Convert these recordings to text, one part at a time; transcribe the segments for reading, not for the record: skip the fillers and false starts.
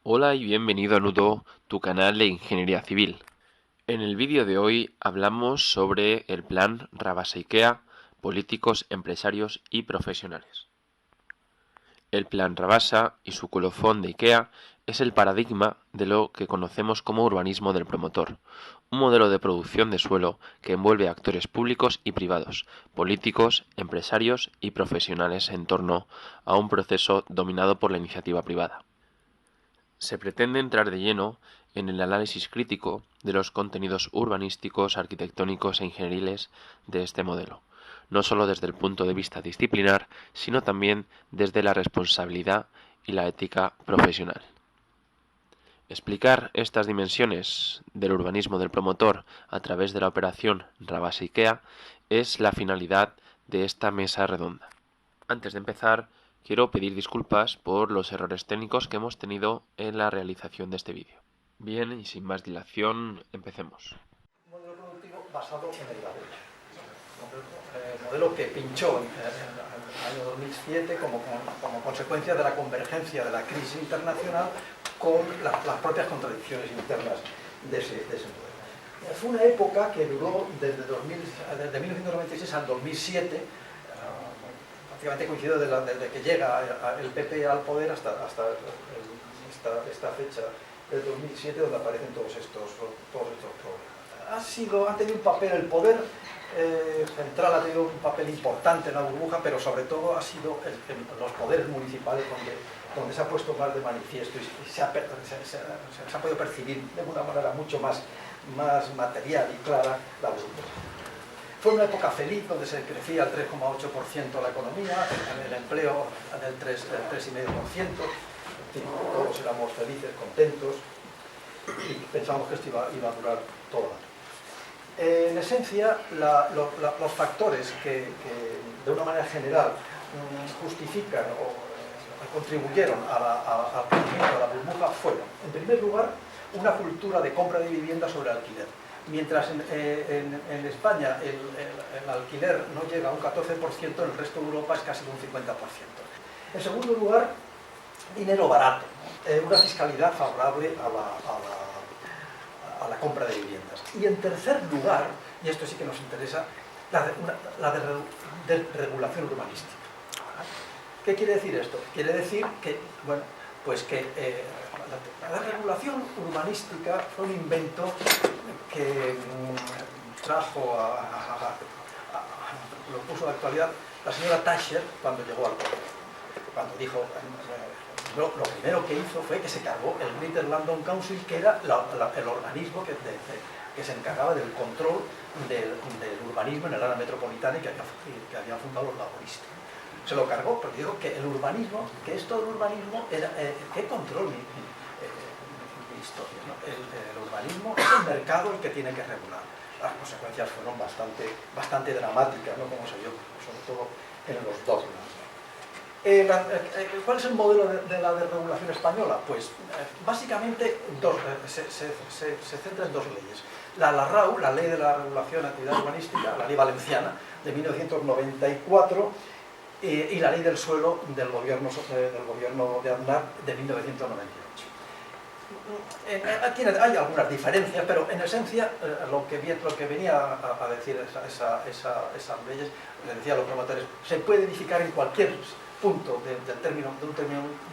Hola y bienvenido a Nudo, tu canal de ingeniería civil. En el vídeo de hoy hablamos sobre el plan Rabasa-IKEA, políticos, empresarios y profesionales. El plan Rabasa y su colofón de IKEA es el paradigma de lo que conocemos como urbanismo del promotor, un modelo de producción de suelo que envuelve a actores públicos y privados, políticos, empresarios y profesionales en torno a un proceso dominado por la iniciativa privada. Se pretende entrar de lleno en el análisis crítico de los contenidos urbanísticos, arquitectónicos e ingenieriles de este modelo, no solo desde el punto de vista disciplinar, sino también desde la responsabilidad y la ética profesional. Explicar estas dimensiones del urbanismo del promotor a través de la operación Rabasa-IKEA es la finalidad de esta mesa redonda. Antes de empezar, quiero pedir disculpas por los errores técnicos que hemos tenido en la realización de este vídeo. Bien, y sin más dilación, empecemos. Un modelo productivo basado en el ladrillo. Modelo que pinchó en el año 2007 como consecuencia de la convergencia de la crisis internacional con las propias contradicciones internas de ese modelo. Fue una época que duró desde 1996 al 2007, prácticamente coincidió desde que llega el PP al poder hasta esta fecha del 2007, donde aparecen todos estos problemas. Ha tenido un papel, el poder central ha tenido un papel importante en la burbuja, pero sobre todo ha sido los poderes municipales donde se ha puesto más de manifiesto y se ha podido percibir de una manera mucho más material y clara la burbuja. Fue una época feliz donde se crecía al 3,8% la economía, el empleo del 3,5%, todos éramos felices, contentos y pensamos que esto iba a durar todo el año. En esencia, los factores que de una manera general justifican o contribuyeron al crecimiento de la burbuja fueron, en primer lugar, una cultura de compra de vivienda sobre alquiler. Mientras en España el alquiler no llega a un 14%, en el resto de Europa es casi un 50%. En segundo lugar, dinero barato, una fiscalidad favorable a la compra de viviendas. Y en tercer lugar, y esto sí que nos interesa, la desregulación urbanística. ¿Qué quiere decir esto? Quiere decir que, bueno, pues que la desregulación urbanística fue un invento que trajo lo puso de actualidad la señora Thatcher cuando llegó al poder. Cuando dijo, lo primero que hizo fue que se cargó el Greater London Council, que era el organismo que se encargaba del control del urbanismo en el área metropolitana y que habían fundado los laboristas. Se lo cargó porque dijo que el urbanismo, que esto del urbanismo era, ¿qué control mi historia? ¿No? El urbanismo es el mercado el que tiene que regular. Las consecuencias fueron bastante dramáticas, ¿no? Como se vio, sobre todo en los dogmas. ¿Cuál es el modelo de la desregulación española? Pues básicamente se centra en dos leyes. La RAU, la Ley de la Regulación de Actividad Urbanística, la Ley Valenciana, de 1994, y la Ley del Suelo del gobierno de Aznar, de 1998. Hay algunas diferencias, pero en esencia lo que venía a decir esas leyes, le decía a los promotores, se puede edificar en cualquier punto de un término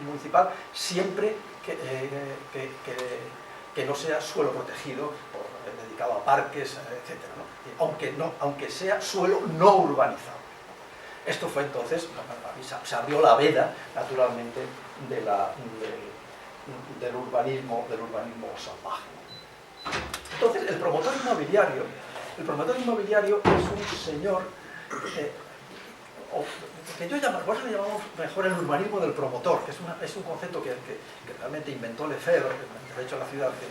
municipal siempre que no sea suelo protegido, dedicado a parques, etc., ¿no? Aunque sea suelo no urbanizado. Esto fue entonces, se abrió la veda, naturalmente, del urbanismo salvaje. Entonces, el promotor inmobiliario es un señor que yo llamo, le llamamos mejor el urbanismo del promotor, que es un concepto que realmente inventó Lefebvre, de hecho, en la ciudad de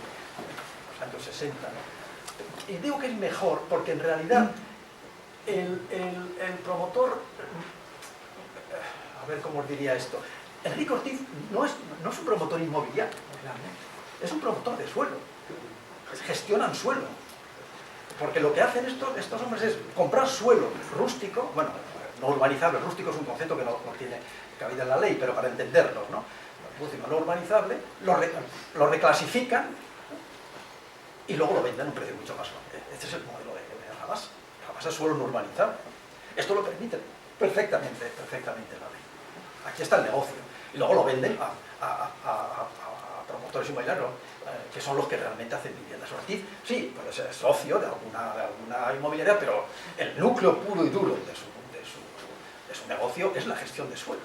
los años 60, ¿no? Y digo que es mejor porque en realidad el promotor, a ver cómo os diría esto, Enrique Ortiz no es un promotor inmobiliario, realmente, es un promotor de suelo, gestionan suelo, porque lo que hacen estos hombres es comprar suelo rústico, bueno, no urbanizable, rústico es un concepto que no tiene cabida en la ley, pero para entenderlo, ¿no? Rústico no urbanizable, lo reclasifican y luego lo venden a un precio mucho más bajo. Este es el modelo de Rabasa. Rabasa es suelo no urbanizable. Esto lo permite perfectamente la ley. Aquí está el negocio. Y luego lo venden a promotores inmobiliarios, que son los que realmente hacen viviendas. Ortiz, sí, puede ser socio de alguna inmobiliaria, pero el núcleo puro y duro de su negocio es la gestión de suelo.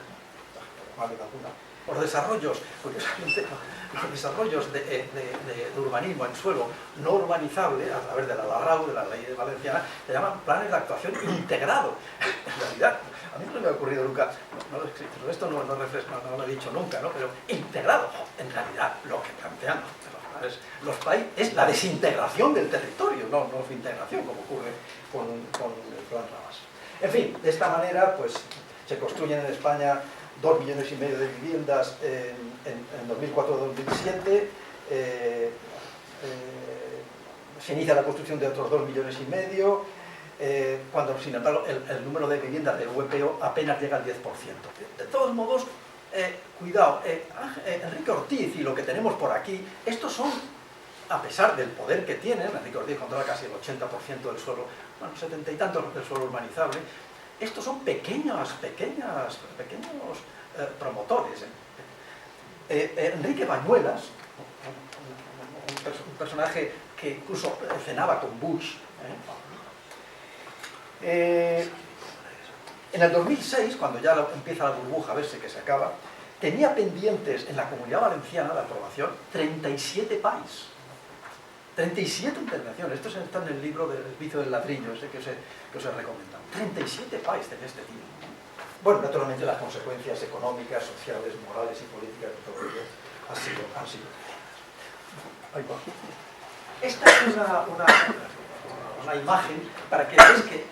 Los desarrollos, curiosamente, los desarrollos de urbanismo en suelo no urbanizable, a través de la LARAU, de la ley valenciana, se llaman planes de actuación integrado. En realidad, a mí no me ha ocurrido nunca, no lo he escrito, esto no lo he dicho nunca, ¿no? Pero integrado, en realidad, lo que plantean los PAI es la desintegración del territorio, no su integración, como ocurre con el plan Rabasa. En fin, de esta manera, pues, se construyen en España 2,5 millones de viviendas en 2004-2007, se inicia la construcción de otros 2,5 millones, cuando sin embargo el número de viviendas del VPO apenas llega al 10%. De todos modos, cuidado, Enrique Ortiz y lo que tenemos por aquí, estos son, a pesar del poder que tienen, Enrique Ortiz controla casi el 80% del suelo, bueno, 70 y tantos del suelo urbanizable, estos son pequeños promotores. Enrique Bañuelas, un personaje que incluso cenaba con Bush, en el 2006, cuando ya empieza la burbuja a verse que se acaba, tenía pendientes en la Comunidad Valenciana de aprobación 37 PAIs. 37 intervenciones. Esto está en el libro del vicio del ladrillo, ese que os he recomendado. 37 PAIs tenía este tío. Bueno, naturalmente las consecuencias económicas, sociales, morales y políticas de todo ello han sido. Ahí va. Esta es una imagen para que veáis que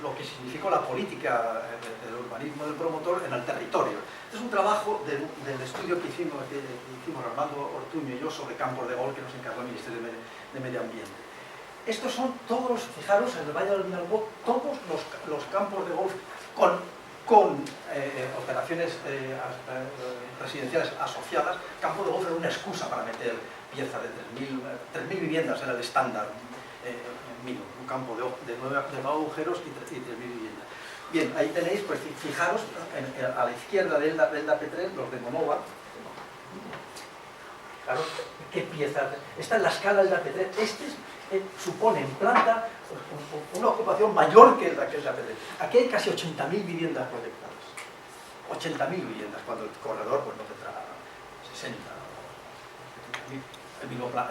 lo que significó la política del urbanismo del promotor en el territorio. Este es un trabajo del estudio que hicimos Armando Ortuño y yo sobre campos de golf que nos encargó el Ministerio de Medio Ambiente. Estos son todos, fijaros, en el Valle del Vinalopó, todos los campos de golf con operaciones residenciales asociadas. Campo de golf era una excusa para meter piezas de 3.000 viviendas, era el estándar mínimo, un campo de 9 agujeros y 3.000 viviendas. Bien, ahí tenéis, pues fijaros, a la izquierda del P3, los de Monova. Claro, ¿qué piezas? Esta es la escala del P3. Este supone en planta una ocupación mayor que la P3. Aquí hay casi 80.000 viviendas proyectadas. 80.000 viviendas, cuando el corredor pues, no tendrá 60. El mismo plan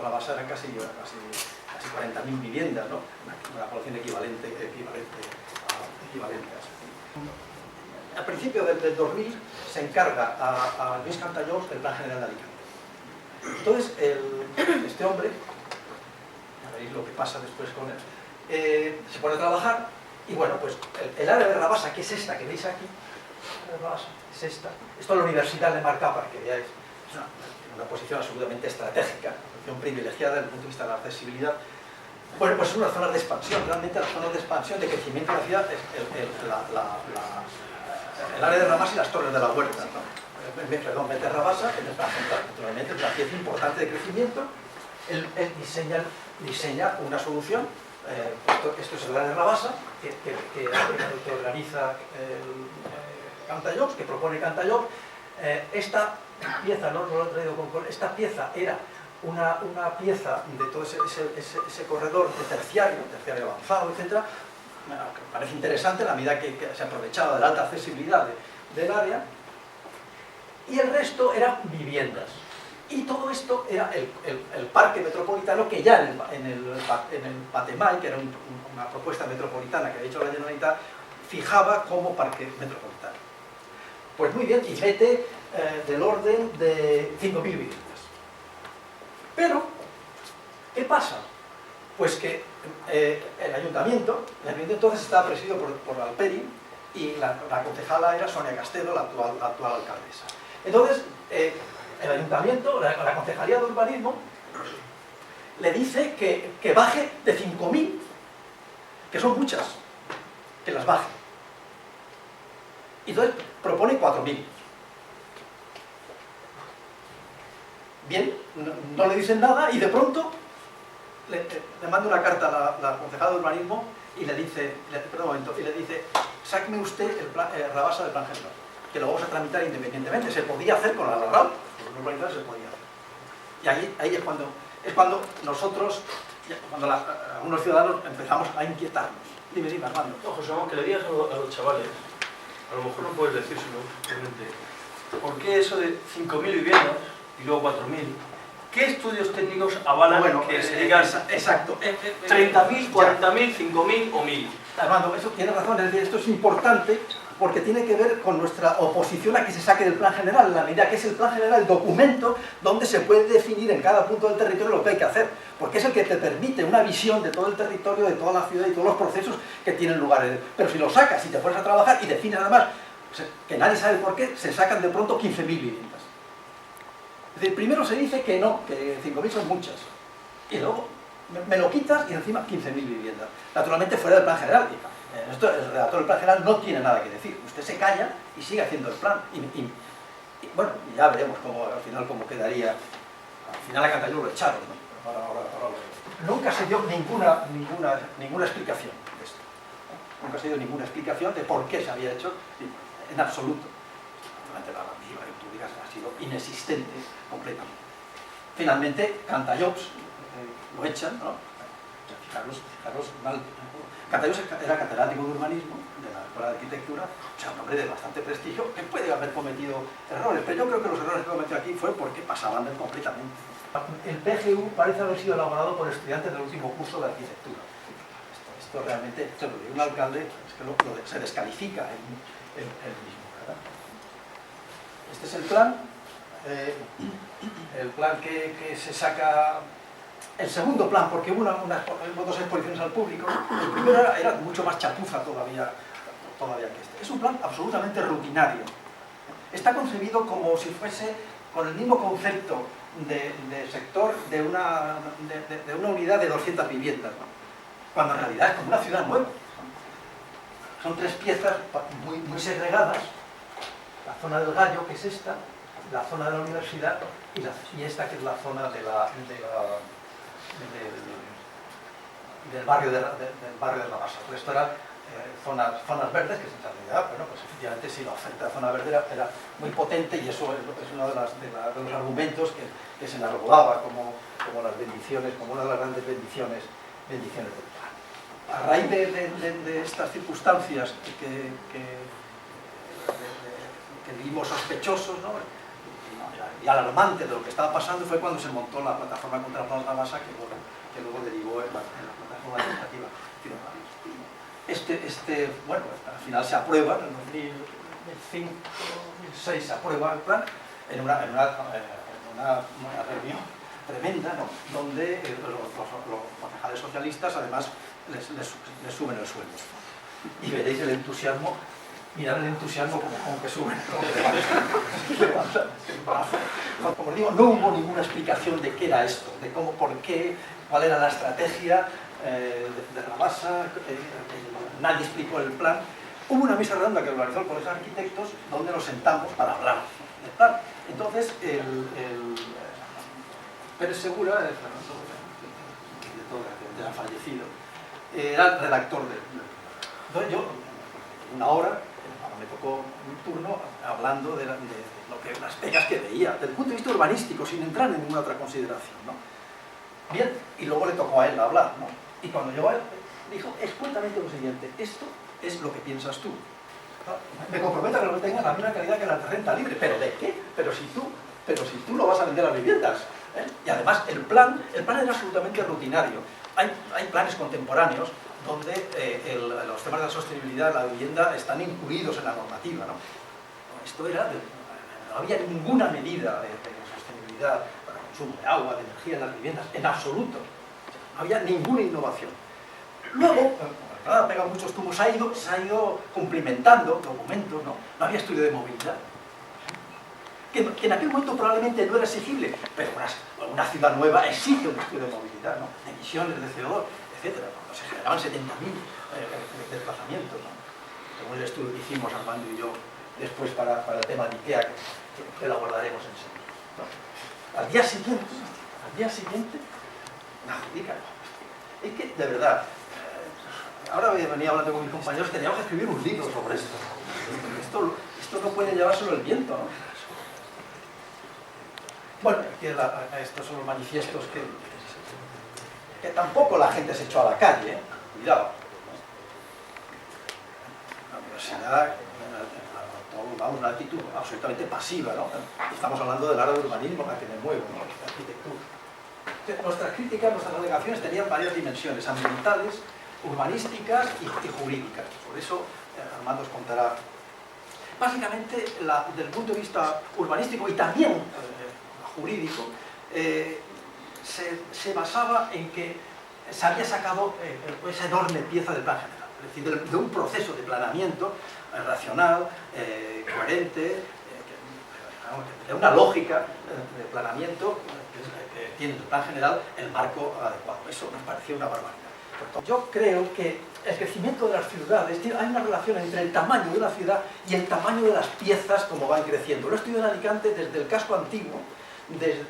Rabasa era casi 40.000 viviendas, ¿no? Una población equivalente a eso. A principios del 2000 se encarga a Luis Cantallós el Plan General de Alicante. Entonces, este hombre, ya veréis lo que pasa después con él, se pone a trabajar y bueno, pues el área de Rabasa, que es esta que veis aquí, es esta. Esto es la Universidad de Marcá, para que veáis, es una posición absolutamente estratégica, una posición privilegiada desde el punto de vista de la accesibilidad. Bueno, pues es una zona de expansión, realmente la zona de expansión, de crecimiento de la ciudad es el área de Rabasa y las torres de la huerta, ¿no? Perdón, mete Rabasa, que naturalmente es una pieza importante de crecimiento. Él diseña una solución, esto es el área de Rabasa, que organiza Cantallós, que propone Cantallós. Esta pieza, no lo he traído con esta pieza era una pieza de todo ese corredor de terciario avanzado, etc. Que parece interesante la medida que se aprovechaba de la alta accesibilidad del área, y el resto eran viviendas. Y todo esto era el parque metropolitano, que ya en el PATEMAI, que era una propuesta metropolitana que había hecho la Generalitat, fijaba como parque metropolitano. Pues muy bien, y mete del orden de 5.000 viviendas. Pero, ¿qué pasa? Pues que el ayuntamiento entonces estaba presidido por Alperi, y la concejala era Sonia Castedo, la actual alcaldesa. Entonces, el ayuntamiento, la concejalía de urbanismo, le dice que baje de 5.000 que son muchas, que las baje. Y entonces propone 4.000. Bien, no le dicen nada y de pronto le manda una carta a la concejala de urbanismo y le dice, sáqueme usted Rabasa del plan general, que lo vamos a tramitar independientemente. Se podía hacer con la RAL, con los urbanizadores se podía hacer. Y ahí es cuando nosotros, algunos ciudadanos empezamos a inquietarnos. Dime, Armando. No, José Ramón, que le digas a los chavales, a lo mejor no puedes decírselo, simplemente, ¿por qué eso de 5.000 viviendas y luego 4.000? ¿Qué estudios técnicos avalan que se digan exacto, 30.000, 40.000, 5.000 o 1.000? Armando, eso tiene razón, es decir, esto es importante porque tiene que ver con nuestra oposición a que se saque del plan general, en la medida que es el plan general el documento donde se puede definir en cada punto del territorio lo que hay que hacer, porque es el que te permite una visión de todo el territorio, de toda la ciudad y todos los procesos que tienen lugar. Pero si lo sacas y te pones a trabajar y defines además, que nadie sabe por qué, se sacan de pronto 15.000 viviendas. Es decir, primero se dice que no, que 5.000 son muchas, y luego me lo quitas y encima 15.000 viviendas. Naturalmente fuera del plan general. Esto, el redactor del plan general no tiene nada que decir. Usted se calla y sigue haciendo el plan. Y bueno, ya veremos al final cómo quedaría. Al final a Cantallo lo echaron, ¿no? Ahora nunca se dio ninguna explicación de esto. Nunca se dio ninguna explicación de por qué se había hecho, en absoluto. Durante la misma que tú digas ha sido inexistente completamente. Finalmente, Cantallops lo echan, ¿no? Fijaros mal. Cantallops era catedrático de urbanismo de la Escuela de Arquitectura, o sea, un hombre de bastante prestigio que puede haber cometido errores, pero yo creo que los errores que cometió aquí fue porque pasaban de él completamente. El PGU parece haber sido elaborado por estudiantes del último curso de arquitectura. Esto realmente, esto lo dice un alcalde, es que se descalifica el mismo, ¿verdad? Este es el plan que se saca. El segundo plan, porque hubo dos exposiciones al público, el primero era mucho más chapuza todavía que este. Es un plan absolutamente rutinario. Está concebido como si fuese con el mismo concepto de sector de una unidad de 200 viviendas, ¿no? Cuando en realidad es como una ciudad nueva. Son 3 piezas muy segregadas, la zona del Gallo, que es esta, la zona de la universidad y esta que es la zona del barrio de Rabasa. El resto eran zonas verdes, que en realidad, bueno, pues efectivamente sí, la oferta de zona verde era muy potente y eso es uno de los argumentos que se nos rodaba como las bendiciones, como una de las grandes bendiciones del plan. A raíz de estas circunstancias que vimos sospechosos, ¿no? Y alarmante de lo que estaba pasando, fue cuando se montó la plataforma contra el plan Rabasa, que luego derivó en la plataforma legislativa ciudadana. Bueno, al final se aprueba, en 2005-2006 se aprueba el plan en una reunión tremenda, ¿no? Donde los concejales socialistas además les suben el sueldo. Y veréis el entusiasmo. Mirad el entusiasmo como que sube. Como digo, no hubo ninguna explicación de qué era esto, de cómo, por qué, cuál era la estrategia de Rabasa, nadie explicó el plan. Hubo una mesa redonda que organizó el Colegio de Arquitectos donde nos sentamos para hablar del plan. Entonces, Pérez Segura, que ha fallecido, era el redactor del plan. Entonces yo, una hora, me tocó un turno hablando de las pegas que veía, desde el punto de vista urbanístico, sin entrar en ninguna otra consideración, ¿no? Bien, y luego le tocó a él hablar, ¿no? Y cuando llegó a él, dijo escuetamente lo siguiente: esto es lo que piensas tú. Me comprometo a que lo tengas la misma calidad que la renta libre. ¿Pero de qué? Pero si tú lo vas a vender a las viviendas, ¿eh? Y además el plan era absolutamente rutinario. Hay planes contemporáneos donde los temas de la sostenibilidad de la vivienda están incluidos en la normativa, ¿no? Esto no había ninguna medida de sostenibilidad para el consumo de agua, de energía en las viviendas, en absoluto. No había ninguna innovación. Luego, ha pegado muchos tubos, se ha ido cumplimentando documentos, ¿no? No había estudio de movilidad. Que en aquel momento probablemente no era exigible, pero una ciudad nueva exige un estudio de movilidad, ¿no? De emisiones de CO2, etc. Cuando se generaban 70.000 desplazamientos, ¿no? Según el estudio que hicimos Armando y yo después para el tema de IKEA, que lo abordaremos enseguida, ¿no? Al día siguiente, una judica, ¿no? Es que, de verdad, ahora venía hablando con mis compañeros que teníamos que escribir un libro sobre esto. Esto no puede llevárselo el viento, ¿no? Bueno, aquí estos son los manifiestos que tampoco la gente se echó a la calle, ¿eh? Cuidado. La universidad, vamos, una actitud absolutamente pasiva, ¿no? Estamos hablando del área de urbanismo, la que me muevo, ¿no? La arquitectura. Nuestras críticas, nuestras alegaciones tenían varias dimensiones, ambientales, urbanísticas y jurídicas. Por eso Armando os contará. Básicamente, desde el punto de vista urbanístico y también jurídico, se basaba en que se había sacado esa enorme pieza del plan general, es decir, de un proceso de planeamiento racional, coherente, de una lógica de planeamiento que tiene el plan general el marco adecuado. Eso nos parecía una barbaridad. Yo creo que el crecimiento de las ciudades, hay una relación entre el tamaño de una ciudad y el tamaño de las piezas como van creciendo. Lo he estudiado en Alicante desde el casco antiguo, desde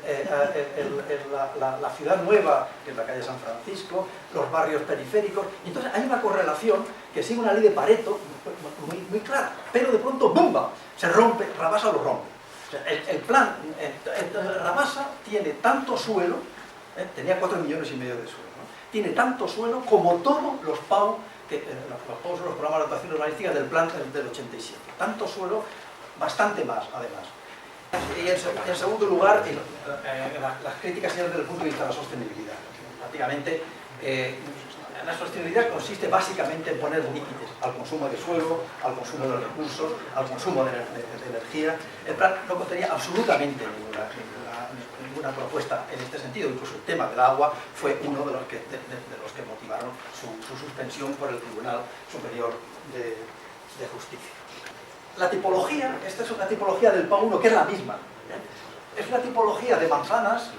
la ciudad nueva, que es la calle San Francisco, los barrios periféricos, y entonces hay una correlación que sigue una ley de Pareto muy clara, pero de pronto ¡bumba!, se rompe, Rabasa lo rompe. O sea, el plan, Rabasa tiene tanto suelo, tenía 4,5 millones de suelo, ¿no? Tiene tanto suelo como todos los PAU, los PAU son los programas de actuación urbanística del plan del 87, tanto suelo, bastante más además. Y en segundo lugar, las críticas desde el punto de vista de la sostenibilidad. Prácticamente, la sostenibilidad consiste básicamente en poner límites al consumo de suelo, al consumo de recursos, al consumo de energía. El plan no contenía absolutamente ninguna propuesta en este sentido. Incluso el tema del agua fue uno de los que motivaron su suspensión por el Tribunal Superior de Justicia. La tipología, esta es una tipología del PAU 1 que es la misma. Es una tipología de manzanas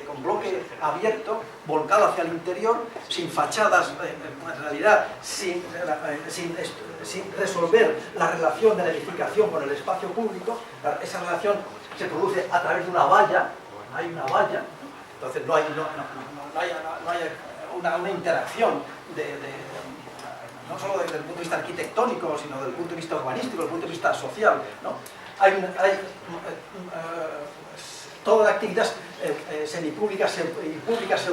con bloque abierto, volcado hacia el interior, sin fachadas, en realidad sin resolver la relación de la edificación con el espacio público. Esa relación se produce a través de una valla, hay una valla, entonces no hay una interacción no solo desde el punto de vista arquitectónico, sino desde el punto de vista urbanístico, desde el punto de vista social, ¿no? Toda la actividad semipública y pública se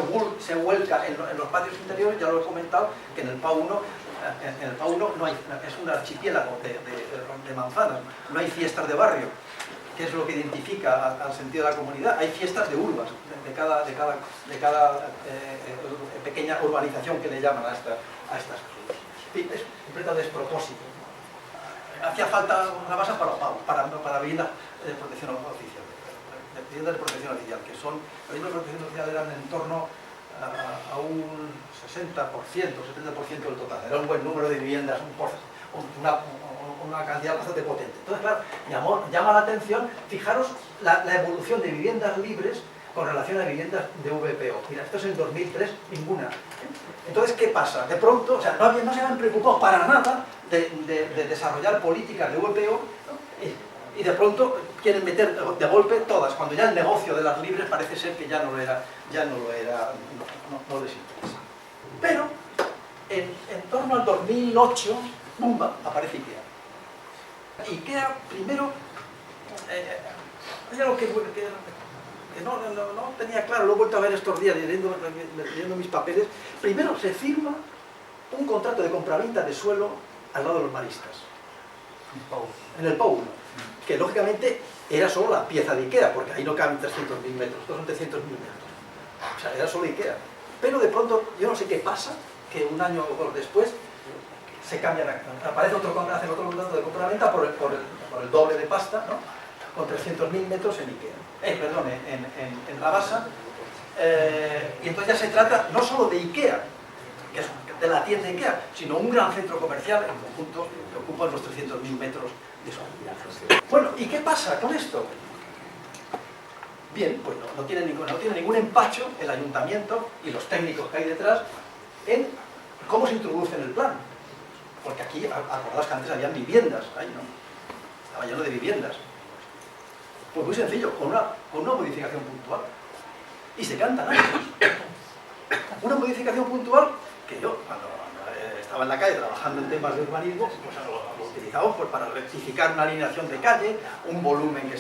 vuelca en los patios interiores. Ya lo he comentado, que en el PAU 1 no hay, es un archipiélago de manzanas, no hay fiestas de barrio, que es lo que identifica al sentido de la comunidad. Hay fiestas de urbas, de cada pequeña urbanización que le llaman a estas cosas. Es un completo despropósito. Hacía falta una base para viviendas de protección oficial, viviendas de protección oficial, que son, las viviendas de protección oficial eran en torno a un 60%, 70% del total. Era un buen número de viviendas, una cantidad bastante potente. Entonces, claro, llama la atención, fijaros la evolución de viviendas libres con relación a viviendas de VPO. Mira, esto es en 2003, ninguna. Entonces, ¿qué pasa? De pronto, o sea, no se habían preocupado para nada de desarrollar políticas de VPO, ¿no? Y de pronto quieren meter de golpe todas, cuando ya el negocio de las libres parece ser que no les interesa. Pero, en torno al 2008, ¡bumba!, aparece IKEA. IKEA, primero, hay algo que no tenía claro, lo he vuelto a ver estos días leyendo mis papeles. Primero se firma un contrato de compraventa de suelo al lado de los maristas, en el PAU 1, que lógicamente era solo la pieza de IKEA, porque ahí no caben 300.000 metros, estos son 300.000 metros, o sea, era solo IKEA. Pero de pronto, yo no sé qué pasa, que un año o dos después se cambian, hacen otro contrato de compraventa por el doble de pasta, ¿no?, con 300.000 metros en IKEA. En Rabasa, y entonces ya se trata no solo de IKEA, que es de la tienda IKEA, sino un gran centro comercial en conjunto que ocupa los 300.000 metros de su. Bueno, ¿y qué pasa con esto? Bien, pues no tiene ningún empacho el ayuntamiento y los técnicos que hay detrás en ¿Cómo se introduce en el plan? Porque aquí, acordaos que antes habían viviendas, ahí, ¿no? Estaba lleno de viviendas. Pues muy sencillo, con una modificación puntual. Y se cantan años. Una modificación puntual que yo, cuando estaba en la calle trabajando en temas de urbanismo, pues lo utilizaba pues, para rectificar una alineación de calle, un volumen que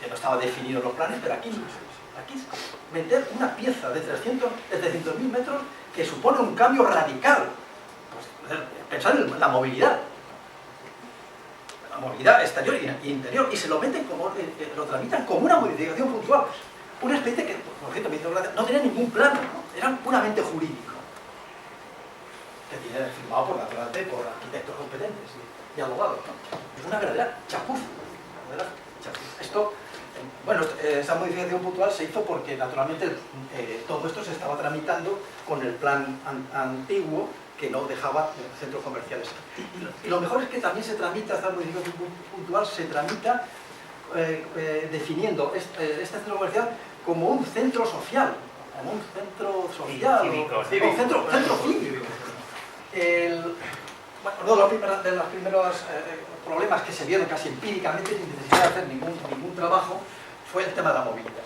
no estaba definido en los planes, pero aquí meter una pieza de 300.000 metros que supone un cambio radical. Pues, pensar en la movilidad exterior e interior, y se lo meten lo tramitan como una modificación puntual. Un expediente que, por cierto, me hizo gracia, no tenía ningún plano, ¿no? Era puramente jurídico, que tiene firmado por por arquitectos competentes y abogados, ¿no? Es una verdadera chapuza, Esto, bueno, esa modificación puntual se hizo porque, naturalmente, todo esto se estaba tramitando con el plan antiguo, que no dejaba centros comerciales. Y lo mejor es que también se tramita, esta modificación puntual, se tramita definiendo este centro comercial como un centro social, un centro cívico. Uno de los primeros problemas que se vieron casi empíricamente, sin necesidad de hacer ningún trabajo, fue el tema de la movilidad.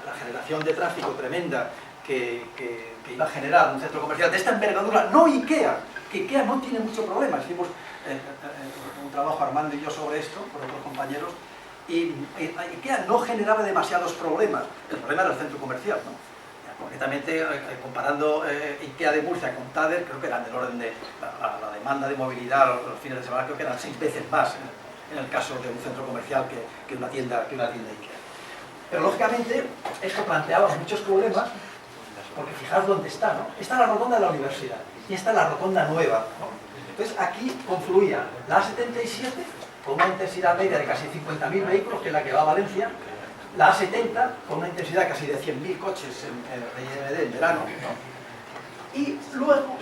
La generación de tráfico tremenda que iba a generar un centro comercial de esta envergadura, no IKEA, que IKEA no tiene mucho problema. Hicimos un trabajo Armando y yo sobre esto, con otros compañeros, y IKEA no generaba demasiados problemas. El problema era el centro comercial, ¿no? Concretamente, comparando IKEA de Murcia con Tader, creo que eran del orden de la demanda de movilidad los fines de semana, creo que eran 6 veces más en el caso de un centro comercial que una tienda IKEA. Pero lógicamente esto planteaba muchos problemas, porque fijaos dónde está, ¿no? Está la rotonda de la universidad y está la rotonda nueva, ¿no? Entonces aquí confluía la A77 con una intensidad media de casi 50.000 vehículos, que es la que va a Valencia, la A70 con una intensidad casi de 100.000 coches en IMD en verano, ¿no? Y luego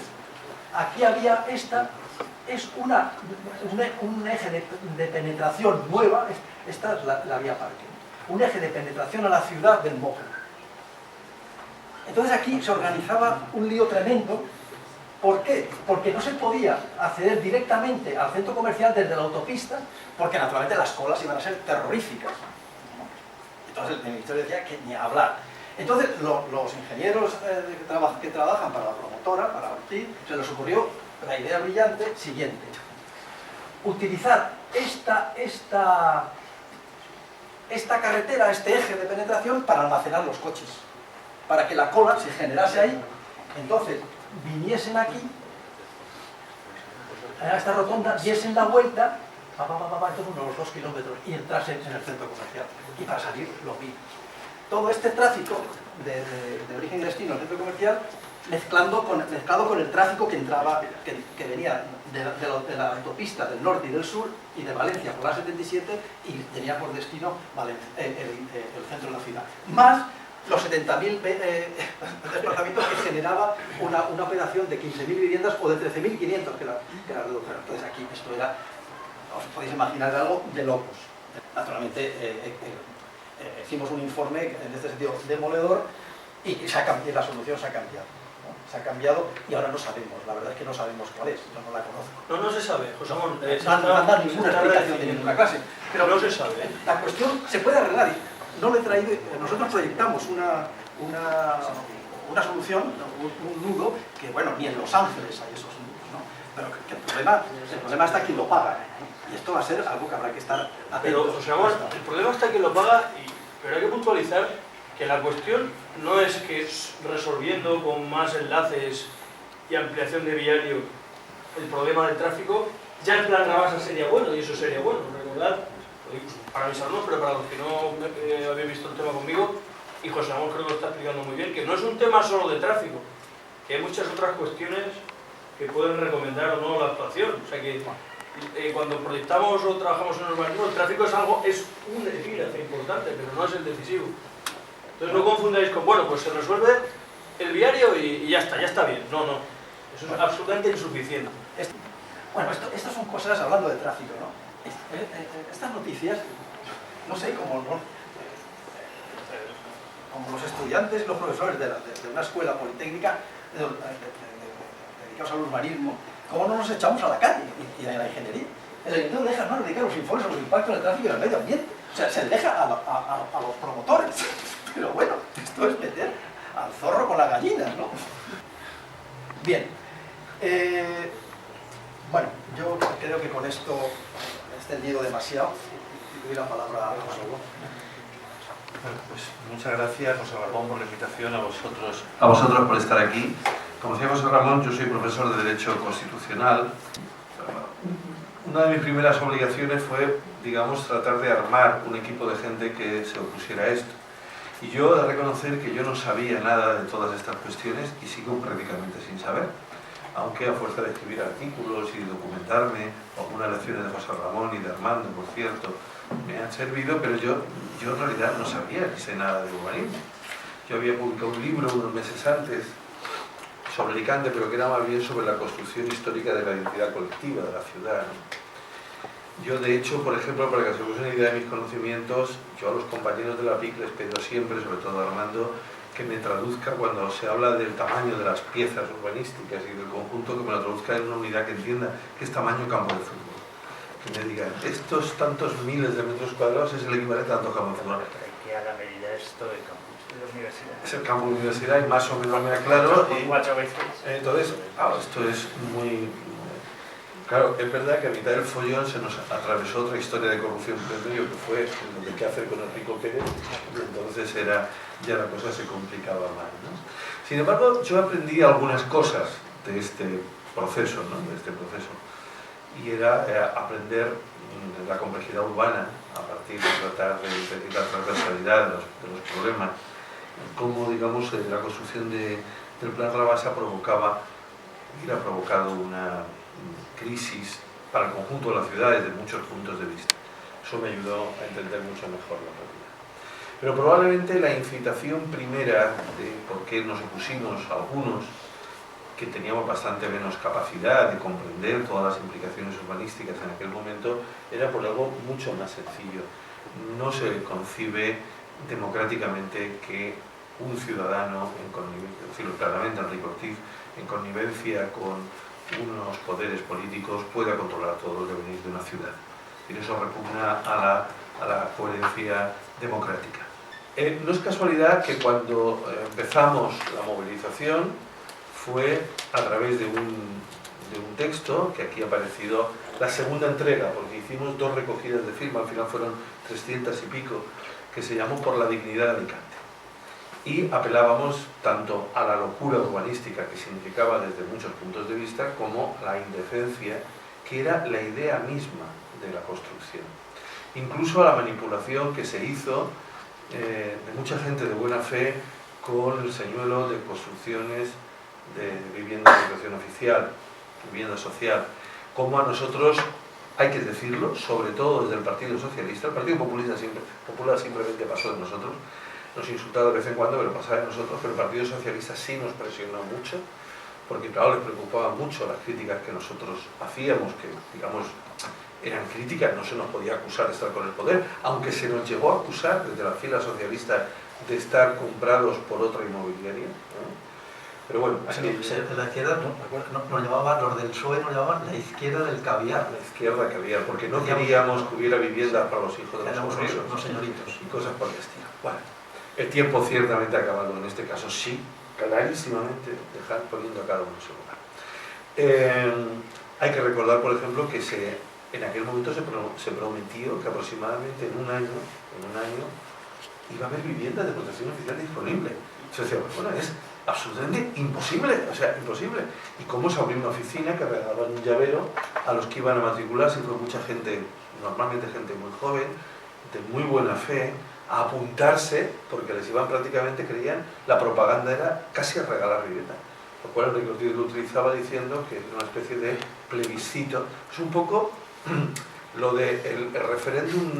aquí había esta, es un eje de penetración nueva, esta es la vía parque, un eje de penetración a la ciudad del Moca. Entonces aquí se organizaba un lío tremendo. ¿Por qué? Porque no se podía acceder directamente al centro comercial desde la autopista, porque naturalmente las colas iban a ser terroríficas. Entonces el ministerio decía que ni hablar. Entonces los ingenieros que trabajan para la promotora, para Ortiz, se les ocurrió la idea brillante siguiente: utilizar esta carretera, este eje de penetración, para almacenar los coches, para que la cola se generase ahí. Entonces viniesen aquí a esta rotonda, diesen la vuelta, entonces unos 2 kilómetros, y entrasen en el centro comercial. Y para salir lo mismo. Todo este tráfico de origen y destino al centro comercial, mezclado con el tráfico que entraba, que venía de la autopista del norte y del sur y de Valencia por la 77, y tenía por destino el centro de la ciudad. Más los 70.000 desplazamientos que generaba una operación de 15.000 viviendas o de 13.500 que la redujeron. Entonces aquí esto era, os podéis imaginar, algo de locos. Naturalmente hicimos un informe en este sentido demoledor, y la solución se ha cambiado, ¿no? Se ha cambiado y ahora no sabemos, la verdad es que no sabemos cuál es, yo no la conozco. No se sabe, José Ramón. No han dado ninguna explicación de ninguna clase. Pero no se sabe. La cuestión se puede arreglar. No lo he traído, nosotros proyectamos una solución, un nudo, que bueno, ni en Los Ángeles hay esos nudos, ¿no? Pero que el problema está quien lo paga, ¿no? Y esto va a ser algo que habrá que estar atento. Pero, José Ramón, el problema está quien lo paga, pero hay que puntualizar que la cuestión no es que resolviendo con más enlaces y ampliación de viario el problema del tráfico, ya el plan Rabasa sería bueno, y eso sería bueno. Recordad, para mis alumnos, pero para los que no habéis visto el tema conmigo, y José Ramón creo que lo está explicando muy bien, que no es un tema solo de tráfico, que hay muchas otras cuestiones que pueden recomendar o no la actuación. O sea que cuando proyectamos o trabajamos en urbanismo, el tráfico es un epígrafe importante, pero no es el decisivo. Entonces no confundáis con, bueno, pues se resuelve el viario y ya está bien. No, eso es absolutamente insuficiente. Bueno, estas son cosas, hablando de tráfico, ¿no? Estas noticias, no sé, como los estudiantes y los profesores de una escuela politécnica, dedicados al urbanismo, ¿cómo no nos echamos a la calle y a la ingeniería? El ayuntamiento deja más dedicar los informes a los impactos del tráfico y del medio ambiente. O sea, se deja a los promotores. Pero bueno, esto es meter al zorro con las gallinas, ¿no? Bien. Bueno, yo creo que con esto he extendido demasiado y doy la palabra a José Ramón. Bueno, pues muchas gracias, José Ramón, por la invitación, a vosotros por estar aquí. Como decía José Ramón, yo soy profesor de Derecho Constitucional. Una de mis primeras obligaciones fue, digamos, tratar de armar un equipo de gente que se opusiera a esto. Y yo he de reconocer que yo no sabía nada de todas estas cuestiones y sigo prácticamente sin saber. Aunque a fuerza de escribir artículos y documentarme, algunas lecciones de José Ramón y de Armando, por cierto, me han servido, pero yo en realidad no sabía ni sé nada de urbanismo. Yo había publicado un libro unos meses antes sobre Alicante, pero que era más bien sobre la construcción histórica de la identidad colectiva de la ciudad, ¿no? Yo, de hecho, por ejemplo, para que se hagan una idea de mis conocimientos, yo a los compañeros de la PIC les pido siempre, sobre todo a Armando, que me traduzca cuando se habla del tamaño de las piezas urbanísticas y del conjunto, que me lo traduzca en una unidad que entienda que es tamaño campo de fútbol. Que me digan, estos tantos miles de metros cuadrados es el equivalente a tanto campo de fútbol. Que a la medida esto del campus de la universidad. Es el campo de universidad y más o menos me aclaro. Y 4 veces. entonces, esto es muy... Claro, es verdad que a mitad del follón se nos atravesó otra historia de corrupción en medio, que fue lo de qué hacer con Enrico Pérez, y entonces ya la cosa se complicaba más, ¿no? Sin embargo, yo aprendí algunas cosas de este proceso, ¿no? Y era aprender la complejidad urbana a partir de tratar de la transversalidad de los problemas, cómo, digamos, la construcción del Plan Rabasa hubiera provocado una crisis para el conjunto de la ciudad desde muchos puntos de vista. Eso me ayudó a entender mucho mejor la realidad. Pero probablemente la incitación primera de por qué nos opusimos a algunos que teníamos bastante menos capacidad de comprender todas las implicaciones urbanísticas en aquel momento era por algo mucho más sencillo. No se concibe democráticamente que un ciudadano, decirlo claramente, Enrico Ortiz, en connivencia con unos poderes políticos pueda controlar todo el devenir de una ciudad. Y eso repugna a la coherencia democrática. No es casualidad que cuando empezamos la movilización fue a través de un texto, que aquí ha aparecido la segunda entrega, porque hicimos 2 recogidas de firma, al final fueron 300 y pico, que se llamó Por la dignidad de Alicante. Y apelábamos tanto a la locura urbanística que significaba desde muchos puntos de vista, como a la indecencia que era la idea misma de la construcción. Incluso a la manipulación que se hizo de mucha gente de buena fe con el señuelo de construcciones de vivienda de protección oficial, vivienda social, como a nosotros, hay que decirlo, sobre todo desde el Partido Socialista, el Partido Popular simplemente pasó de nosotros, nos insultaba de vez en cuando, pero pasaba de nosotros, pero el Partido Socialista sí nos presionó mucho, porque claro, les preocupaban mucho las críticas que nosotros hacíamos, que digamos eran críticas, no se nos podía acusar de estar con el poder, aunque se nos llegó a acusar desde la fila socialista de estar comprados por otra inmobiliaria, ¿no? Pero bueno, la izquierda nos llamaban, los del PSOE nos llamaban la izquierda del caviar. La izquierda caviar, porque no queríamos que hubiera viviendas para los hijos de los obreros, los señoritos y cosas por el estilo. Bueno, el tiempo ciertamente ha acabado, en este caso sí, clarísimamente, poniendo a cada uno en su lugar. Hay que recordar, por ejemplo, que en aquel momento se prometió que aproximadamente en un año iba a haber viviendas de protección oficial disponible. Se decía, bueno, es absolutamente imposible, o sea, imposible. Y cómo se abrió una oficina que regalaban un llavero a los que iban a matricularse, y fue mucha gente, normalmente gente muy joven, de muy buena fe, a apuntarse, porque les iban prácticamente, creían, la propaganda era casi a regalar vivienda. Lo cual Enrico Ortiz lo utilizaba diciendo que es una especie de plebiscito. Es un poco lo del referéndum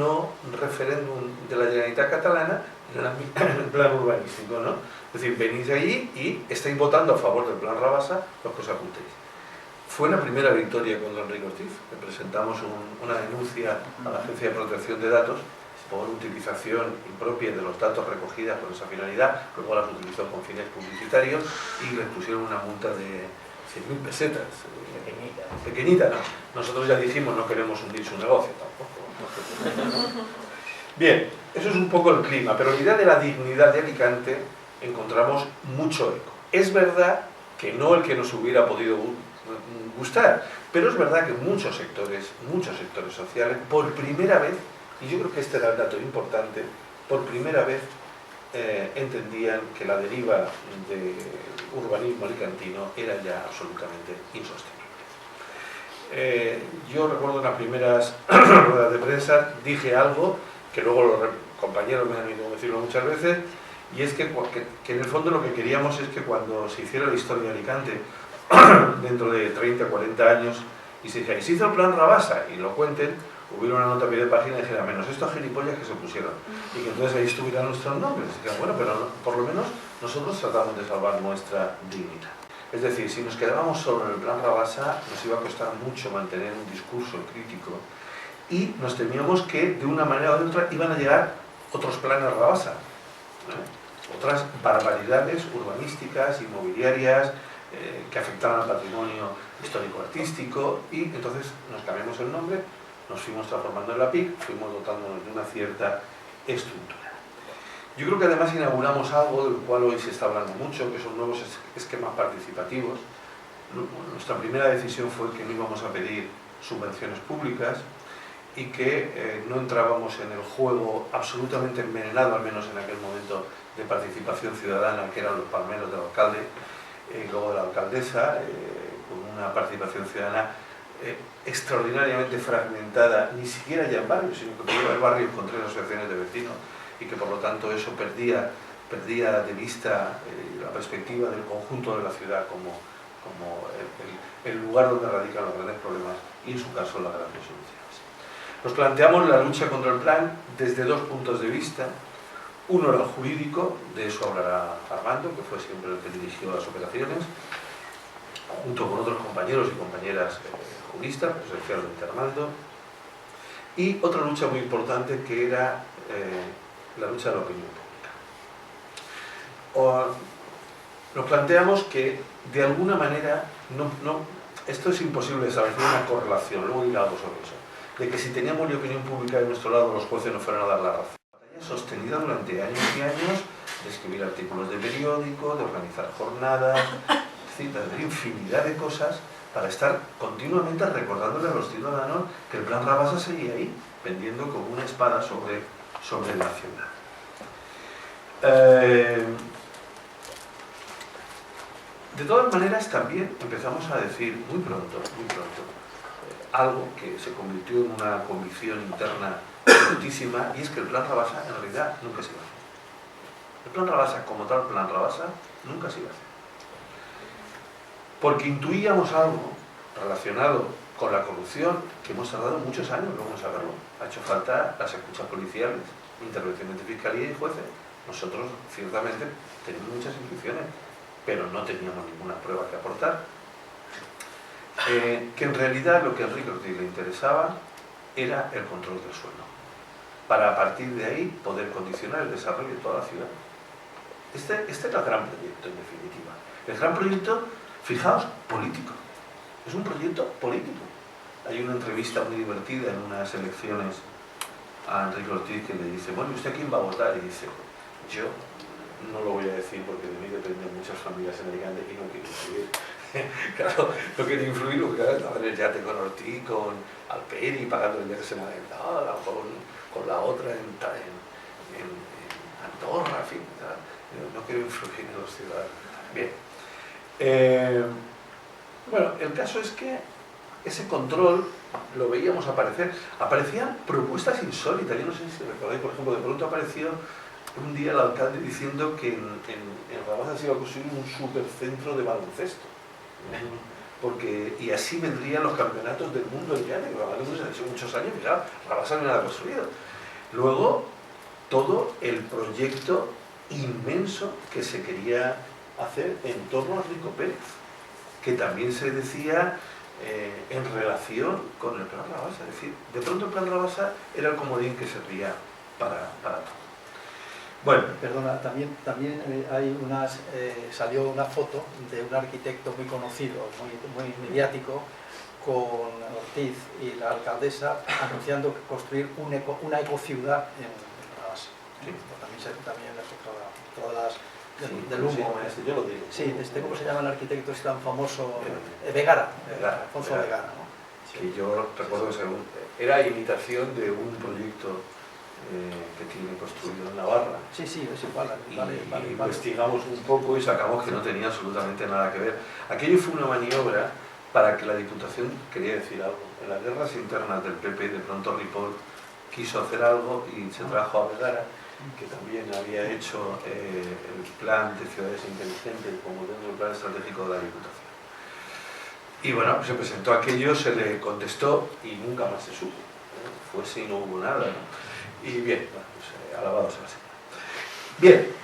de la Generalitat Catalana en el plan urbanístico, ¿no? Es decir, venís de allí y estáis votando a favor del plan Rabasa, los que os apuntéis. Fue la primera victoria contra Enrico Ortiz, que presentamos una denuncia a la Agencia de Protección de Datos, por utilización impropia de los datos recogidos con esa finalidad, luego las utilizó con fines publicitarios y les pusieron una multa de 100.000 pesetas. Pequeñita. Pequeñita, no. Nosotros ya dijimos no queremos hundir su negocio tampoco. Bien, eso es un poco el clima, pero en la idea de la dignidad de Alicante encontramos mucho eco. Es verdad que no el que nos hubiera podido gustar, pero es verdad que muchos sectores sociales, por primera vez, y yo creo que este era el dato importante, por primera vez entendían que la deriva del urbanismo alicantino era ya absolutamente insostenible. Yo recuerdo en las primeras ruedas de prensa dije algo que luego los compañeros me han oído decirlo muchas veces, y es que en el fondo lo que queríamos es que cuando se hiciera la historia de Alicante dentro de 30, 40 años, y se dijera, y se hizo el plan Rabasa, y lo cuenten, hubiera una nota a pie de página y dijera, menos estos gilipollas que se pusieron, y que entonces ahí estuvieran nuestros nombres. Y dijeran, bueno, pero por lo menos nosotros tratamos de salvar nuestra dignidad. Es decir, si nos quedábamos solo en el plan Rabasa, nos iba a costar mucho mantener un discurso crítico, y nos temíamos que de una manera u otra iban a llegar otros planes Rabasa, otras barbaridades urbanísticas, inmobiliarias, que afectaban al patrimonio histórico-artístico, y entonces nos cambiamos el nombre, nos fuimos transformando en la PIC, fuimos dotándonos de una cierta estructura. Yo creo que además inauguramos algo del cual hoy se está hablando mucho, que son nuevos esquemas participativos. Nuestra primera decisión fue que no íbamos a pedir subvenciones públicas y que no entrábamos en el juego absolutamente envenenado, al menos en aquel momento, de participación ciudadana, que eran los palmeros del alcalde, luego de la alcaldesa, con una participación ciudadana extraordinariamente fragmentada, ni siquiera ya en barrios, sino que podía haber barrios con 3 asociaciones de vecinos, y que por lo tanto eso perdía de vista la perspectiva del conjunto de la ciudad como el lugar donde radican los grandes problemas y en su caso las grandes soluciones. Nos planteamos la lucha contra el plan desde 2 puntos de vista. Uno era el jurídico, de eso hablará Armando, que fue siempre el que dirigió las operaciones, junto con otros compañeros y compañeras juristas, especialmente Armando. Y otra lucha muy importante que era la lucha de la opinión pública. Nos planteamos que de alguna manera, esto es imposible de establecer una correlación, luego diré algo sobre eso, de que si teníamos la opinión pública de nuestro lado, los jueces nos fueran a dar la razón. Sostenida durante años y años, de escribir artículos de periódico, de organizar jornadas, de infinidad de cosas, para estar continuamente recordándole a los ciudadanos que el plan Rabasa seguía ahí, pendiendo como una espada sobre la ciudad. De todas maneras, también empezamos a decir muy pronto, algo que se convirtió en una convicción interna fortísima, y es que el plan Rabasa en realidad nunca se iba a hacer. El plan Rabasa, como tal plan Rabasa, nunca se iba a hacer. Porque intuíamos algo relacionado con la corrupción que hemos tardado muchos años luego en saberlo. Ha hecho falta las escuchas policiales, intervenciones de fiscalía y jueces. Nosotros, ciertamente, tenemos muchas intuiciones, pero no teníamos ninguna prueba que aportar. Que en realidad lo que a Enrique Ortiz le interesaba era el control del suelo, para a partir de ahí poder condicionar el desarrollo de toda la ciudad. Este es el gran proyecto, en definitiva. El gran proyecto, fijaos, político. Es un proyecto político. Hay una entrevista muy divertida en unas elecciones a Enrique Ortiz que le dice, bueno, ¿y usted a quién va a votar? Y dice, yo no lo voy a decir porque de mí dependen muchas familias en Alicante y no quiero influir. Claro, no quiero influir porque estaba en el yate con Ortiz, con Alperi, pagando el viaje semanal, con la otra en Andorra, en fin, no quiero influir en los ciudadanos. Bien. Bueno, el caso es que ese control lo veíamos aparecer. Aparecían propuestas insólitas. Yo no sé si recordáis, por ejemplo, de pronto apareció un día el alcalde diciendo que en Rabasa se iba a construir un supercentro de baloncesto. Y así vendrían los campeonatos del mundo en llano. Desde hace muchos años, mirad, Rabasa no era construido. Luego, todo el proyecto inmenso que se quería hacer en torno a Rico Pérez, que también se decía en relación con el plan Rabasa. Es decir, de pronto el plan Rabasa era el comodín que servía para todo. Bueno, Perdona, también hay salió una foto de un arquitecto muy conocido, muy mediático, con Ortiz y la alcaldesa anunciando construir una ecociudad en Rabasa. Sí. También todas del humo. Sí, yo lo digo. Sí, ¿cómo se llama el arquitecto es tan famoso? Vegara, Alfonso Vegara, ¿no? Que yo recuerdo que era imitación de un proyecto que tiene construido en Navarra. Sí, es igual. Vale. Investigamos un poco y sacamos que no tenía absolutamente nada que ver. Aquello fue una maniobra para que la Diputación, quería decir algo, en las guerras internas del PP, de pronto Ripoll quiso hacer algo y se trajo a Vegara, que también había hecho el plan de ciudades inteligentes como dentro del plan estratégico de la Diputación. Y bueno, se presentó aquello, se le contestó y nunca más se supo. Fue si no hubo nada, ¿no? Y bien, bueno, pues, alabados a la Señora. Bien,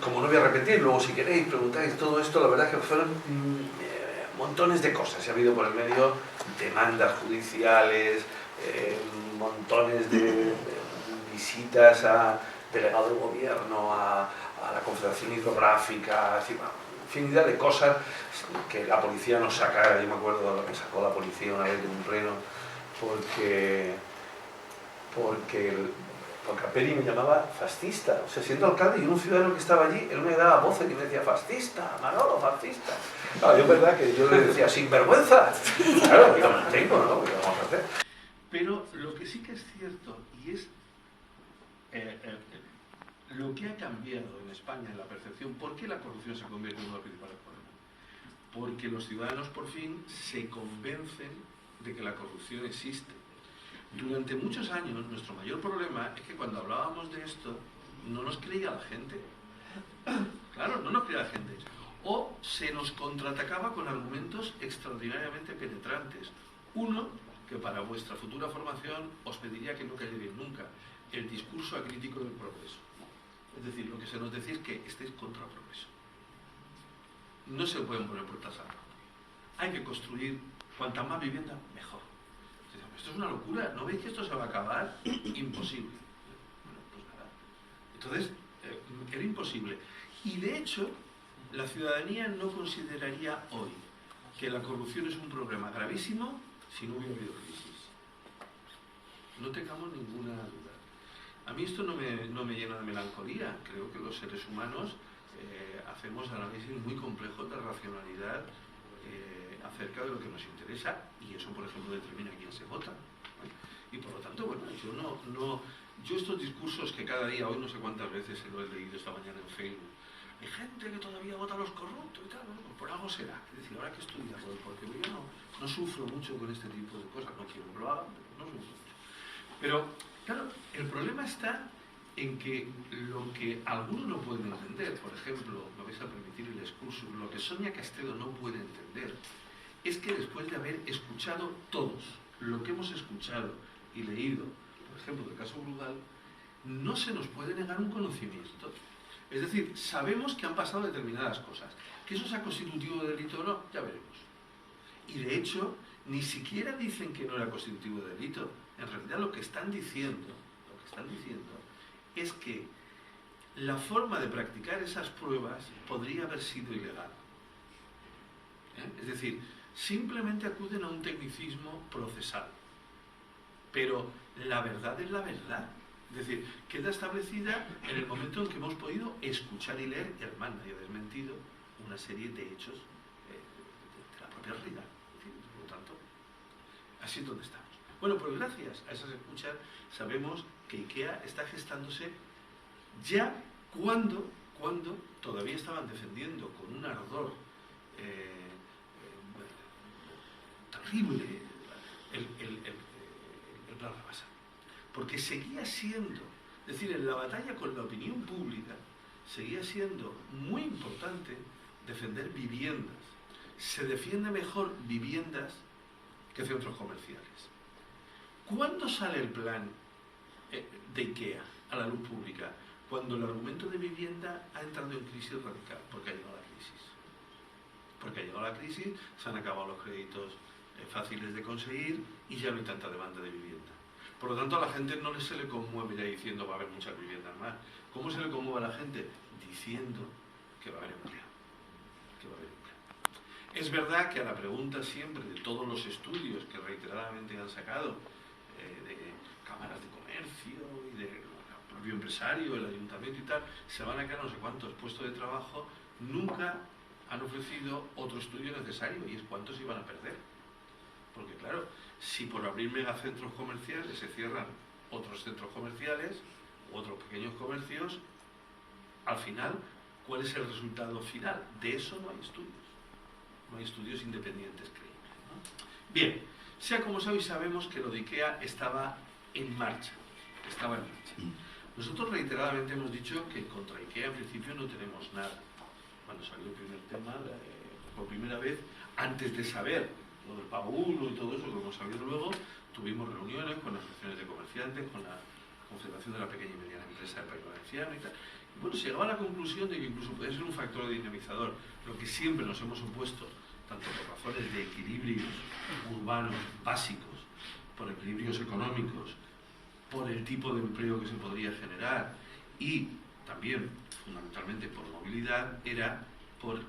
como no voy a repetir, luego si queréis preguntáis todo esto, la verdad es que fueron montones de cosas. Se ha habido por el medio demandas judiciales, montones de visitas a delegado del gobierno, a la Confederación Hidrográfica, infinidad de cosas que la policía nos saca. Yo me acuerdo lo que sacó la policía una vez de un reno porque a Peri me llamaba fascista. O sea, siendo alcalde y un ciudadano que estaba allí, él me daba voces y me decía fascista, Manolo, fascista. Claro, yo es verdad que yo le decía sinvergüenza. Claro, yo me mantengo, ¿no? ¿Qué vamos a hacer? Pero lo que sí que es cierto, y es lo que ha cambiado en España en la percepción, ¿por qué la corrupción se convierte en uno de los principales problemas? Porque los ciudadanos por fin se convencen de que la corrupción existe. Durante muchos años nuestro mayor problema es que cuando hablábamos de esto no nos creía la gente. Claro, no nos creía la gente. O se nos contraatacaba con argumentos extraordinariamente penetrantes. Uno, que para vuestra futura formación os pediría que no calléis nunca, el discurso acrítico del progreso. Es decir, lo que se nos decía es que estéis contra el progreso. No se pueden poner puertas a la puerta. Hay que construir cuanta más vivienda, mejor. Esto es una locura, ¿no veis que esto se va a acabar? Imposible. Bueno, pues nada. Entonces, era imposible. Y de hecho, la ciudadanía no consideraría hoy que la corrupción es un problema gravísimo si no hubiera habido crisis. No tengamos ninguna duda. A mí esto no me llena de melancolía. Creo que los seres humanos hacemos análisis muy complejos de racionalidad acerca de lo que nos interesa, y eso, por ejemplo, determina quién se vota. Y por lo tanto, bueno, yo estos discursos que cada día, hoy no sé cuántas veces se lo he leído esta mañana en Facebook, hay gente que todavía vota a los corruptos y tal, bueno, pues por algo será. Es decir, habrá que estudiarlo, porque yo no sufro mucho con este tipo de cosas, no quiero que lo hagan, pero no sufro mucho. Pero, claro, el problema está en que lo que algunos no pueden entender, por ejemplo, me vais a permitir el discurso, lo que Sonia Castedo no puede entender, es que después de haber escuchado todos lo que hemos escuchado y leído, por ejemplo, del caso Brudal, no se nos puede negar un conocimiento. Es decir, sabemos que han pasado determinadas cosas. ¿Que eso sea constitutivo de delito o no? Ya veremos. Y de hecho, ni siquiera dicen que no era constitutivo de delito. En realidad lo que están diciendo es que la forma de practicar esas pruebas podría haber sido ilegal. Es decir, simplemente acuden a un tecnicismo procesal. Pero la verdad es la verdad. Es decir, queda establecida en el momento en que hemos podido escuchar y leer, y además nadie ha desmentido, una serie de hechos de la propia realidad. Por lo tanto, así es donde estamos. Bueno, pues gracias a esas escuchas sabemos que IKEA está gestándose ya cuando todavía estaban defendiendo con un ardor terrible el plan Rabasa. Porque seguía siendo, es decir, en la batalla con la opinión pública, seguía siendo muy importante defender viviendas. Se defiende mejor viviendas que centros comerciales. ¿Cuándo sale el plan de IKEA a la luz pública? Cuando el argumento de vivienda ha entrado en crisis radical, porque ha llegado la crisis. Porque ha llegado la crisis, se han acabado los créditos fáciles de conseguir y ya no hay tanta demanda de vivienda. Por lo tanto, a la gente no se le conmueve ya diciendo va a haber muchas viviendas más. ¿Cómo se le conmueve a la gente? Diciendo que va a haber empleo. Que va a haber empleo. Es verdad que a la pregunta siempre de todos los estudios que reiteradamente han sacado, de cámaras de comercio y del propio empresario, el ayuntamiento y tal, se van a crear no sé cuántos puestos de trabajo, nunca han ofrecido otro estudio necesario, y es cuántos se iban a perder. Porque claro, si por abrir megacentros comerciales se cierran otros centros comerciales u otros pequeños comercios, al final, ¿cuál es el resultado final? De eso no hay estudios. No hay estudios independientes creíbles, ¿no? Bien, sea como sea, hoy sabemos que lo de IKEA estaba en marcha. Nosotros reiteradamente hemos dicho que contra IKEA en principio no tenemos nada. Cuando salió el primer tema, por primera vez, antes de saber lo del pago uno y todo eso, que hemos sabido luego, tuvimos reuniones con asociaciones de comerciantes, con la Confederación de la Pequeña y Mediana Empresa del País Valenciano y tal. Y bueno, se llegaba a la conclusión de que incluso puede ser un factor dinamizador, lo que siempre nos hemos opuesto, tanto por razones de equilibrios urbanos básicos, por equilibrios económicos, por el tipo de empleo que se podría generar y también, fundamentalmente, por movilidad, era por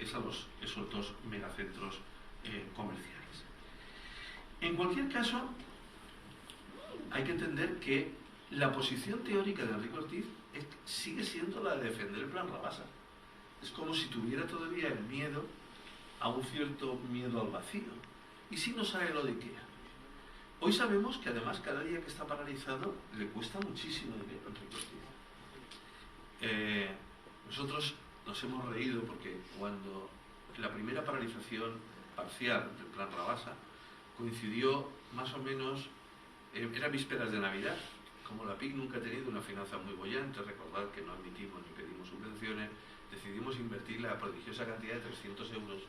esos dos megacentros comerciales. En cualquier caso, hay que entender que la posición teórica de Enrique Ortiz sigue siendo la de defender el plan Rabasa. Es como si tuviera todavía el miedo a un cierto miedo al vacío. ¿Y si no sale lo de IKEA? Hoy sabemos que además cada día que está paralizado le cuesta muchísimo dinero a Enrique Ortiz. Nosotros nos hemos reído porque cuando la primera paralización parcial del plan Rabasa coincidió más o menos, era vísperas de Navidad. Como la PIC nunca ha tenido una finanza muy bollante, recordad que no admitimos ni pedimos subvenciones, decidimos invertir la prodigiosa cantidad de 300 euros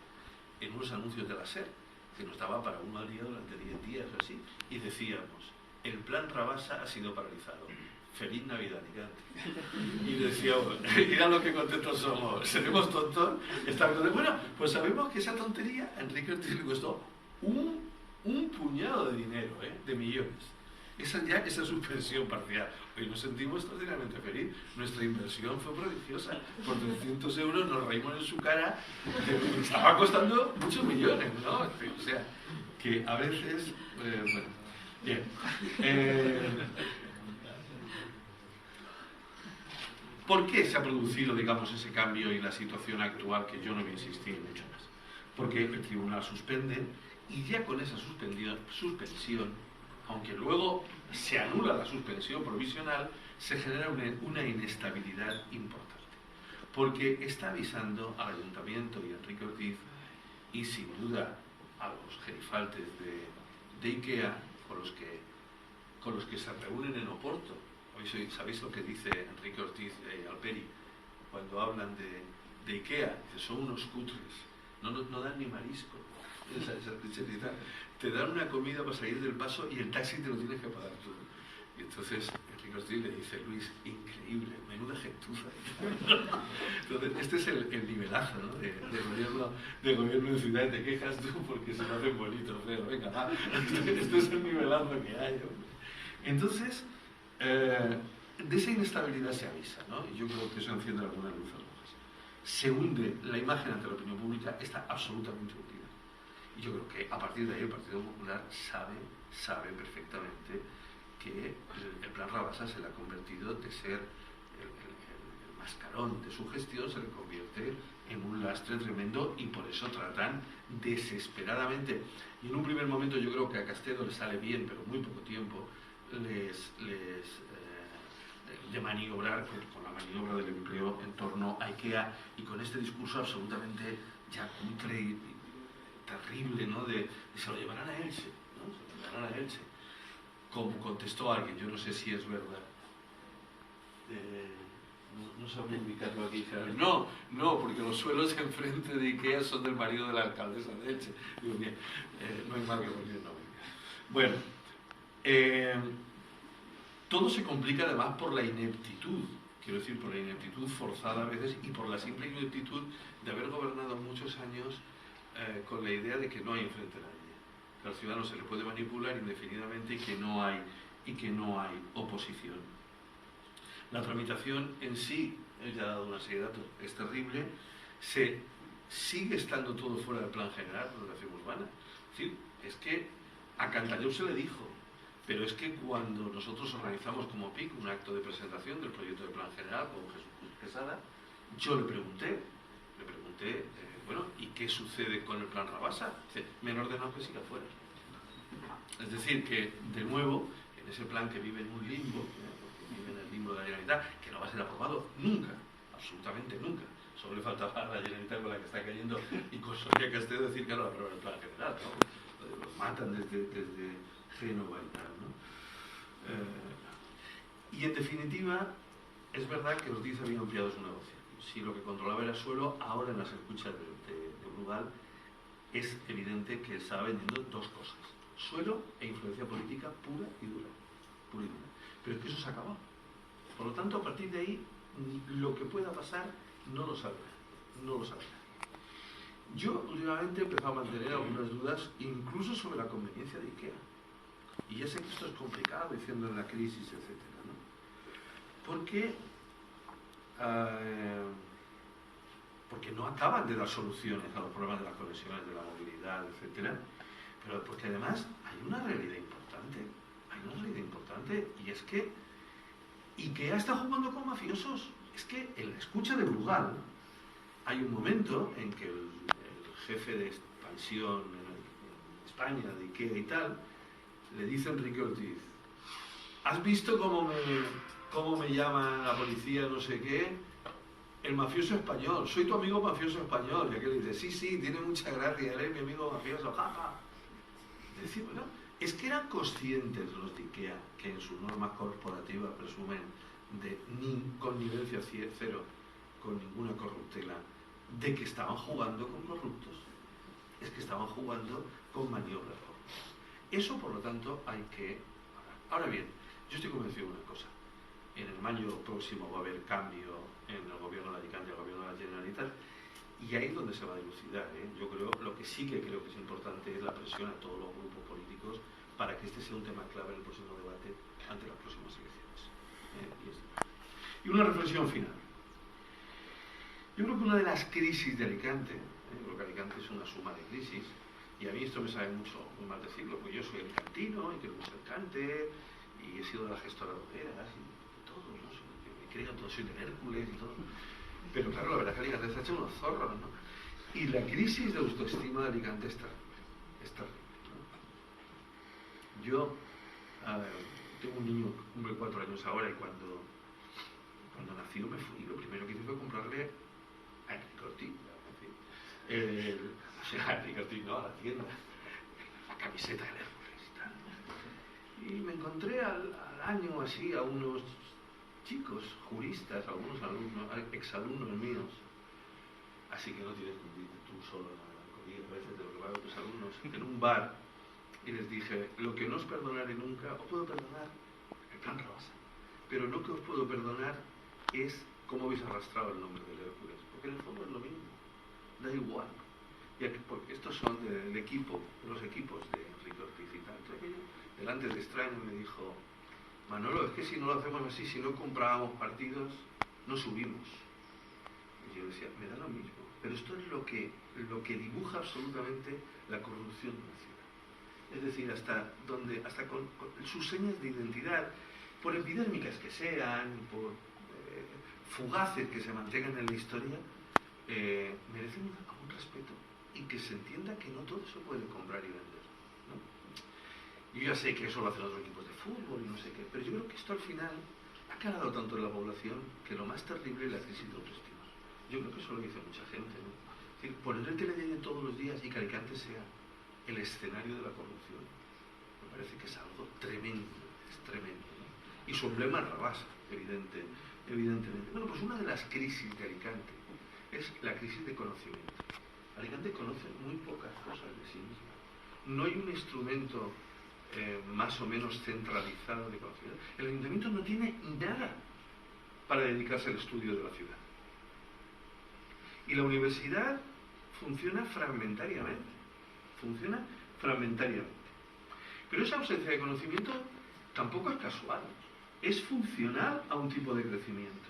en unos anuncios de la SER, que nos daba para uno al día durante 10 días o así, y decíamos, el plan Rabasa ha sido paralizado. Feliz Navidad, Nicante. Y decíamos, mira lo que contentos somos, seremos tontos. Bueno, pues sabemos que esa tontería a Enrique Ortiz le costó un puñado de dinero, de millones. Esa suspensión parcial. Hoy nos sentimos extraordinariamente feliz. Nuestra inversión fue prodigiosa. Por 300 euros nos reímos en su cara. Que estaba costando muchos millones, ¿no? O sea, que a veces... bueno, bien. ¿Por qué se ha producido, digamos, ese cambio y la situación actual que yo no voy a insistir mucho más? Porque el tribunal suspende y ya con esa suspensión, aunque luego se anula la suspensión provisional, se genera una inestabilidad importante. Porque está avisando al ayuntamiento y a Enrique Ortiz, y sin duda a los gerifaltes de IKEA, con los que se reúnen en Oporto. Hoy sabéis lo que dice Enrique Ortiz Alperi cuando hablan de IKEA, que son unos cutres, no dan ni marisco. Te dan una comida para salir del paso y el taxi te lo tienes que pagar tú. Y entonces Enrique Ortiz le dice, Luis, increíble, menuda gentuza. Entonces, este es el nivelazo, ¿no? de gobierno de ciudad. Te quejas tú porque se lo hacen bonito, feo. Venga, este es el nivelazo que hay, hombre. Entonces, de esa inestabilidad se avisa, ¿no? Y yo creo que eso enciende algunas luces rojas. Se hunde la imagen ante la opinión pública, está absolutamente hundida. Y yo creo que a partir de ahí el Partido Popular sabe perfectamente que el plan Rabasa se le ha convertido de ser el mascarón de su gestión, se le convierte en un lastre tremendo y por eso tratan desesperadamente. Y en un primer momento yo creo que a Castedo le sale bien, pero muy poco tiempo, de maniobrar con la maniobra del empleo en torno a IKEA y con este discurso absolutamente ya cutre y terrible, ¿no? De se lo llevarán a Elche, ¿no? Se lo llevarán a Elche. Como contestó alguien, yo no sé si es verdad. No sabría ubicarlo aquí. No, porque los suelos enfrente de IKEA son del marido de la alcaldesa de Elche. Digo, bien, no hay mal que por bien no venga. Bueno, todo se complica además por la ineptitud, quiero decir, por la ineptitud forzada a veces y por la simple ineptitud de haber gobernado muchos años con la idea de que no hay enfrente a nadie. Al ciudadano se le puede manipular indefinidamente y que no hay oposición. La tramitación en sí, ya ha dado una serie de datos, es terrible. Sigue estando todo fuera del plan general de ordenación urbana. Es decir, es que a Cantallops se le dijo, pero es que cuando nosotros organizamos como PIC un acto de presentación del proyecto de plan general con Jesús Quesada, yo le pregunté, bueno, ¿y qué sucede con el plan Rabasa? Dice, me han ordenado que siga fuera. Es decir, que de nuevo, en ese plan que vive en un limbo, porque vive en el limbo de la Generalitat, que no va a ser aprobado nunca, absolutamente nunca. Solo le faltaba a la Generalitat con la que está cayendo y con Soria Castedo decir que no va a aprobar el plan general, ¿no? Los matan desde Génova y tal, ¿no? Y en definitiva, es verdad que Ortiz había ampliado su negocio. Si lo que controlaba era suelo, ahora en las escuchas de Brugal es evidente que estaba vendiendo dos cosas: suelo e influencia política pura y dura. Pero es que eso se ha acabado. Por lo tanto, a partir de ahí, lo que pueda pasar no lo sabrá. Yo últimamente he empezado a mantener algunas dudas, incluso sobre la conveniencia de IKEA. Y ya sé que esto es complicado, diciendo en la crisis, etcétera, ¿no? Porque no acaban de dar soluciones a los problemas de las conexiones, de la movilidad, etcétera. Pero porque además hay una realidad importante, y es que IKEA está jugando con mafiosos. Es que en la escucha de Brugal hay un momento en que el jefe de expansión en España, de IKEA y tal, le dice a Enrique Ortiz: ¿has visto cómo me llama la policía no sé qué? El mafioso español, soy tu amigo mafioso español. Y aquel le dice: sí, tiene mucha gracia, él es mi amigo mafioso, jaja. Es decir, bueno, es que eran conscientes los de IKEA que en su norma corporativa presumen de connivencia cero con ninguna corruptela, de que estaban jugando con corruptos. Es que estaban jugando con maniobras corruptas. Eso, por lo tanto, hay que... Ahora bien, yo estoy convencido de una cosa: en el mayo próximo va a haber cambio en el gobierno de Alicante y el gobierno de la Generalitat, y ahí es donde se va a dilucidar, ¿eh? Yo creo, lo que sí que creo que es importante es la presión a todos los grupos políticos para que este sea un tema clave en el próximo debate ante las próximas elecciones. Y una reflexión final. Yo creo que una de las crisis de Alicante, porque Alicante es una suma de crisis, y a mí esto me sabe mucho, muy mal decirlo, porque yo soy alicantino y quiero mucho Alicante, y he sido de la gestora de hogueras y todo, ¿no? Me creo todo, soy de Hércules y todo. Pero claro, la verdad es que Alicante está hecho unos zorros, ¿no? Y la crisis de autoestima de Alicante es terrible, ¿no? Yo tengo un niño que cumple 4 años ahora, y cuando nació me fui, lo primero que hice fue comprarle a Enrique Ortiz, a Enrique Ortiz, no, a la tienda, la camiseta de Hércules y tal, ¿no? Y me encontré al año así a unos chicos, juristas, algunos alumnos, exalumnos míos, así que no tienes que ir tú solo en la melancolía, a veces de lo que van tus alumnos, en un bar, y les dije: lo que no os perdonaré nunca, os puedo perdonar el plan Rabasa, pero lo que os puedo perdonar es cómo habéis arrastrado el nombre del Hércules, porque en el fondo es lo mismo, da igual, porque estos son del equipo, los equipos de Enrique Ortiz y tal. Entonces, delante de extraño me dijo: Manolo, es que si no lo hacemos así, si no comprábamos partidos, no subimos. Y yo decía: me da lo mismo, pero esto es lo que dibuja absolutamente la corrupción de la ciudad. Es decir, hasta con sus señas de identidad, por epidérmicas que sean, por fugaces que se mantengan en la historia, merecen un respeto, y que se entienda que no todo se puede comprar y vender, ¿no? Yo ya sé que eso lo hacen otros equipos de fútbol y no sé qué, pero yo creo que esto al final ha calado tanto en la población que lo más terrible es la crisis de autoestima. Yo creo que eso lo dice mucha gente, ¿no? Es decir, poner el telediario todos los días y que Alicante sea el escenario de la corrupción, me parece que es algo tremendo, es tremendo, ¿no? Y su emblema es Rabasa, evidentemente. Bueno, pues una de las crisis de Alicante es la crisis de conocimiento. Alicante conoce muy pocas cosas de sí misma. No hay un instrumento más o menos centralizado de conocimiento. El ayuntamiento no tiene nada para dedicarse al estudio de la ciudad. Y la universidad funciona fragmentariamente. Funciona fragmentariamente. Pero esa ausencia de conocimiento tampoco es casual, es funcional a un tipo de crecimiento.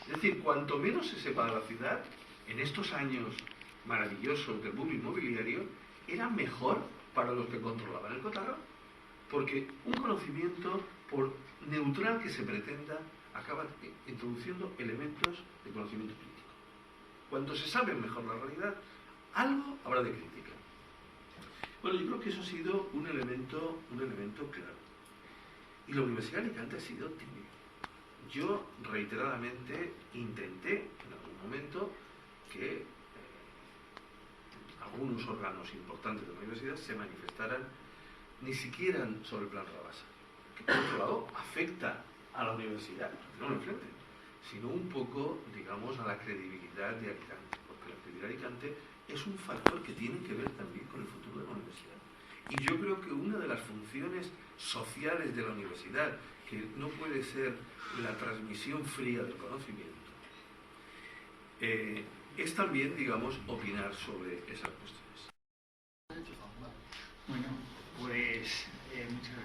Es decir, cuanto menos se sepa de la ciudad, en estos años maravillosos del boom inmobiliario, era mejor para los que controlaban el cotarro, porque un conocimiento, por neutral que se pretenda, acaba introduciendo elementos de conocimiento crítico. Cuando se sabe mejor la realidad, algo habrá de crítica. Bueno, yo creo que eso ha sido un elemento claro. Y la Universidad de Alicante ha sido tímida. Yo reiteradamente intenté en algún momento que algunos órganos importantes de la universidad se manifestaran ni siquiera sobre el plan Rabasa, que por otro lado afecta a la universidad, no lo enfrenten, sino un poco, digamos, a la credibilidad de Alicante, porque la credibilidad de Alicante es un factor que tiene que ver también con el futuro de la universidad. Y yo creo que una de las funciones sociales de la universidad, que no puede ser la transmisión fría del conocimiento, es también, digamos, opinar sobre esas cuestiones. Bueno, pues muchas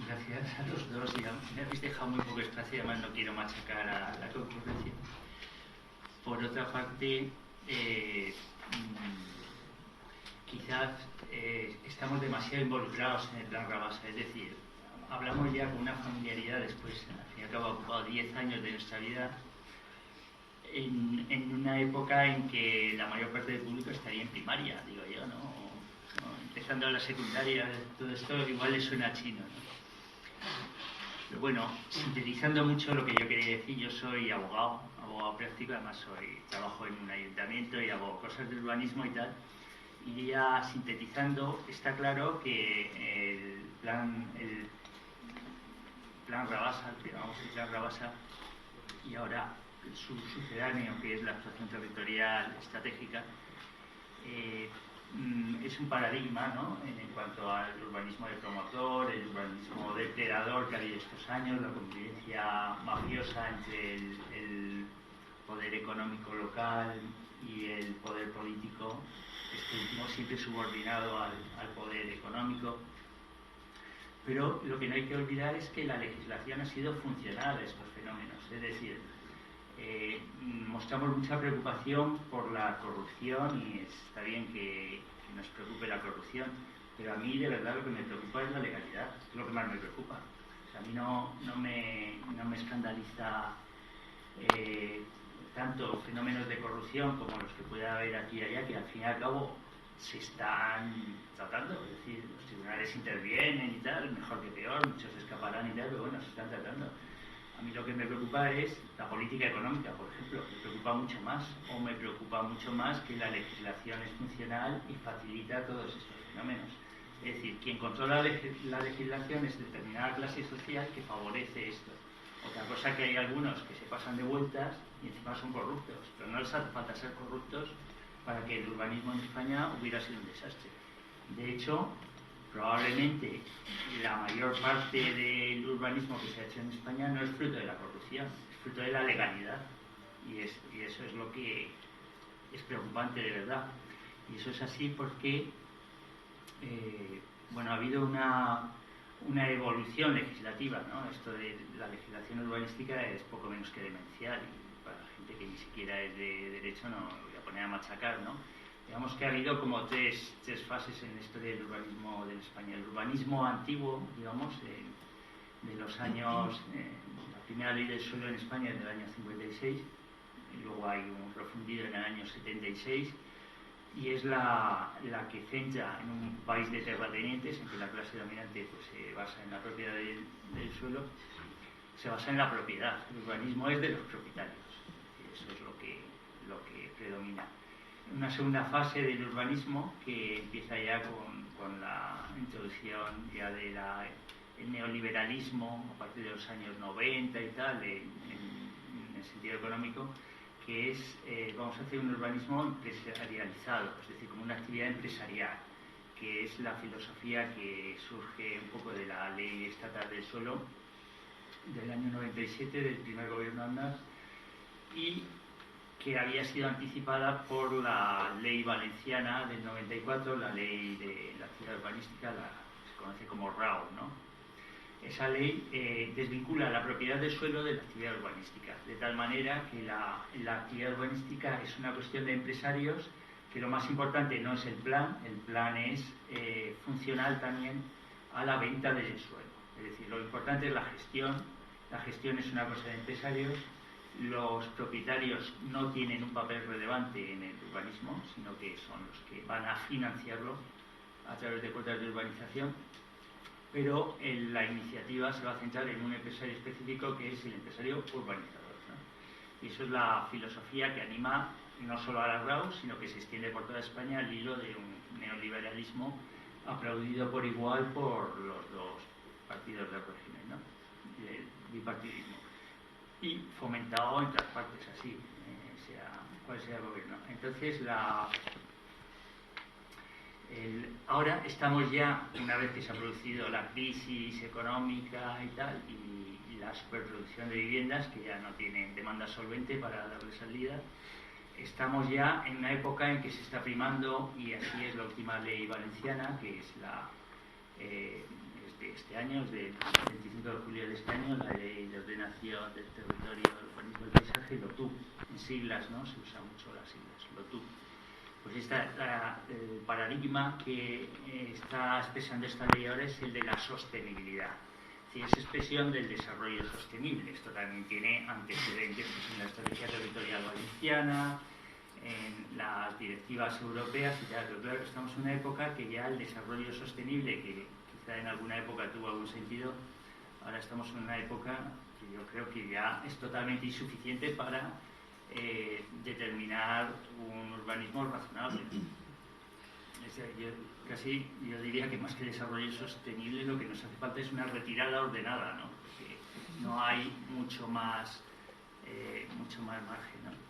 gracias a los dos. Digamos, me habéis dejado muy poco espacio y además no quiero machacar a la concurrencia. Por otra parte, quizás estamos demasiado involucrados en el plan Rabasa, es decir, hablamos ya con una familiaridad después, al fin y al cabo ha ocupado 10 años de nuestra vida, en una época en que la mayor parte del público estaría en primaria, digo yo, ¿no? Empezando a la secundaria, todo esto igual le suena chino, ¿no? Pero bueno, sintetizando mucho lo que yo quería decir, yo soy abogado práctico, además trabajo en un ayuntamiento y hago cosas de urbanismo y tal. Y ya sintetizando, está claro que el plan Rabasa, digamos el plan Rabasa, y ahora su sucedáneo, que es la actuación territorial estratégica, es un paradigma, ¿no?, en cuanto al urbanismo de promotor, el urbanismo depredador que ha habido estos años, la convivencia mafiosa entre el poder económico local y el poder político, este último siempre subordinado al poder económico. Pero lo que no hay que olvidar es que la legislación ha sido funcional a estos fenómenos, es decir, mostramos mucha preocupación por la corrupción y está bien que nos preocupe la corrupción, pero a mí de verdad lo que me preocupa es la legalidad, es lo que más me preocupa. O sea, a mí no me escandaliza tanto fenómenos de corrupción como los que pueda haber aquí y allá, que al fin y al cabo se están tratando, es decir, los tribunales intervienen y tal, mejor que peor, muchos escaparán y tal, pero bueno, se están tratando. A mí lo que me preocupa es la política económica, por ejemplo, me preocupa mucho más, o me preocupa mucho más que la legislación es funcional y facilita todos estos fenómenos. Es decir, quien controla la legislación es determinada clase social que favorece esto. Otra cosa que hay algunos que se pasan de vueltas y encima son corruptos, pero no les hace falta ser corruptos para que el urbanismo en España hubiera sido un desastre. De hecho, probablemente la mayor parte del urbanismo que se ha hecho en España no es fruto de la corrupción, es fruto de la legalidad. Y eso es lo que es preocupante de verdad. Y eso es así porque bueno, ha habido una evolución legislativa, ¿no? Esto de la legislación urbanística es poco menos que demencial, y para la gente que ni siquiera es de derecho no lo voy a poner a machacar, ¿no? Digamos que ha habido como tres fases en la historia del urbanismo de España. El urbanismo antiguo, digamos, de los años, la primera ley del suelo en España es del año 56, y luego hay un profundido en el año 76, y es la que centra en un país de terratenientes, en que la clase dominante pues, se basa en la propiedad del suelo, se basa en la propiedad. El urbanismo es de los propietarios, y eso es lo que predomina. Una segunda fase del urbanismo que empieza ya con la introducción ya del neoliberalismo a partir de los años 90 y tal, en el sentido económico, que es, vamos a hacer un urbanismo empresarializado, es decir, como una actividad empresarial, que es la filosofía que surge un poco de la ley estatal del suelo del año 97, del primer gobierno Aznar, y que había sido anticipada por la ley valenciana del 94, la ley de la actividad urbanística, se conoce como RAU, ¿no? Esa ley desvincula la propiedad del suelo de la actividad urbanística, de tal manera que la actividad urbanística es una cuestión de empresarios, que lo más importante no es el plan es funcional también a la venta del suelo. Es decir, lo importante es la gestión es una cosa de empresarios, los propietarios no tienen un papel relevante en el urbanismo, sino que son los que van a financiarlo a través de cuotas de urbanización, pero la iniciativa se va a centrar en un empresario específico que es el empresario urbanizador, ¿no? Y eso es la filosofía que anima no solo a la RAU, sino que se extiende por toda España al hilo de un neoliberalismo aplaudido por igual por los dos partidos del régimen, ¿no? Del bipartidismo, y fomentado en todas partes, así, cual sea el gobierno. Entonces, ahora estamos ya, una vez que se ha producido la crisis económica y tal, y la superproducción de viviendas, que ya no tienen demanda solvente para darle salida, estamos ya en una época en que se está primando, y así es la última ley valenciana, que es de este año, es del 25 de julio de este año, la ley de ordenación del territorio, del urbanismo y del paisaje, LOTUP, en siglas, ¿no? Se usan mucho las siglas, LOTUP. Pues el paradigma que está expresando esta ley ahora es el de la sostenibilidad. Es expresión del desarrollo sostenible. Esto también tiene antecedentes en la estrategia territorial valenciana, en las directivas europeas y tal. Pero claro, estamos en una época que ya el desarrollo sostenible, que quizá en alguna época tuvo algún sentido, ahora estamos en una época que yo creo que ya es totalmente insuficiente para determinar un urbanismo razonable. Yo diría que más que desarrollo sostenible, lo que nos hace falta es una retirada ordenada, ¿no? Porque no hay mucho más margen, ¿no?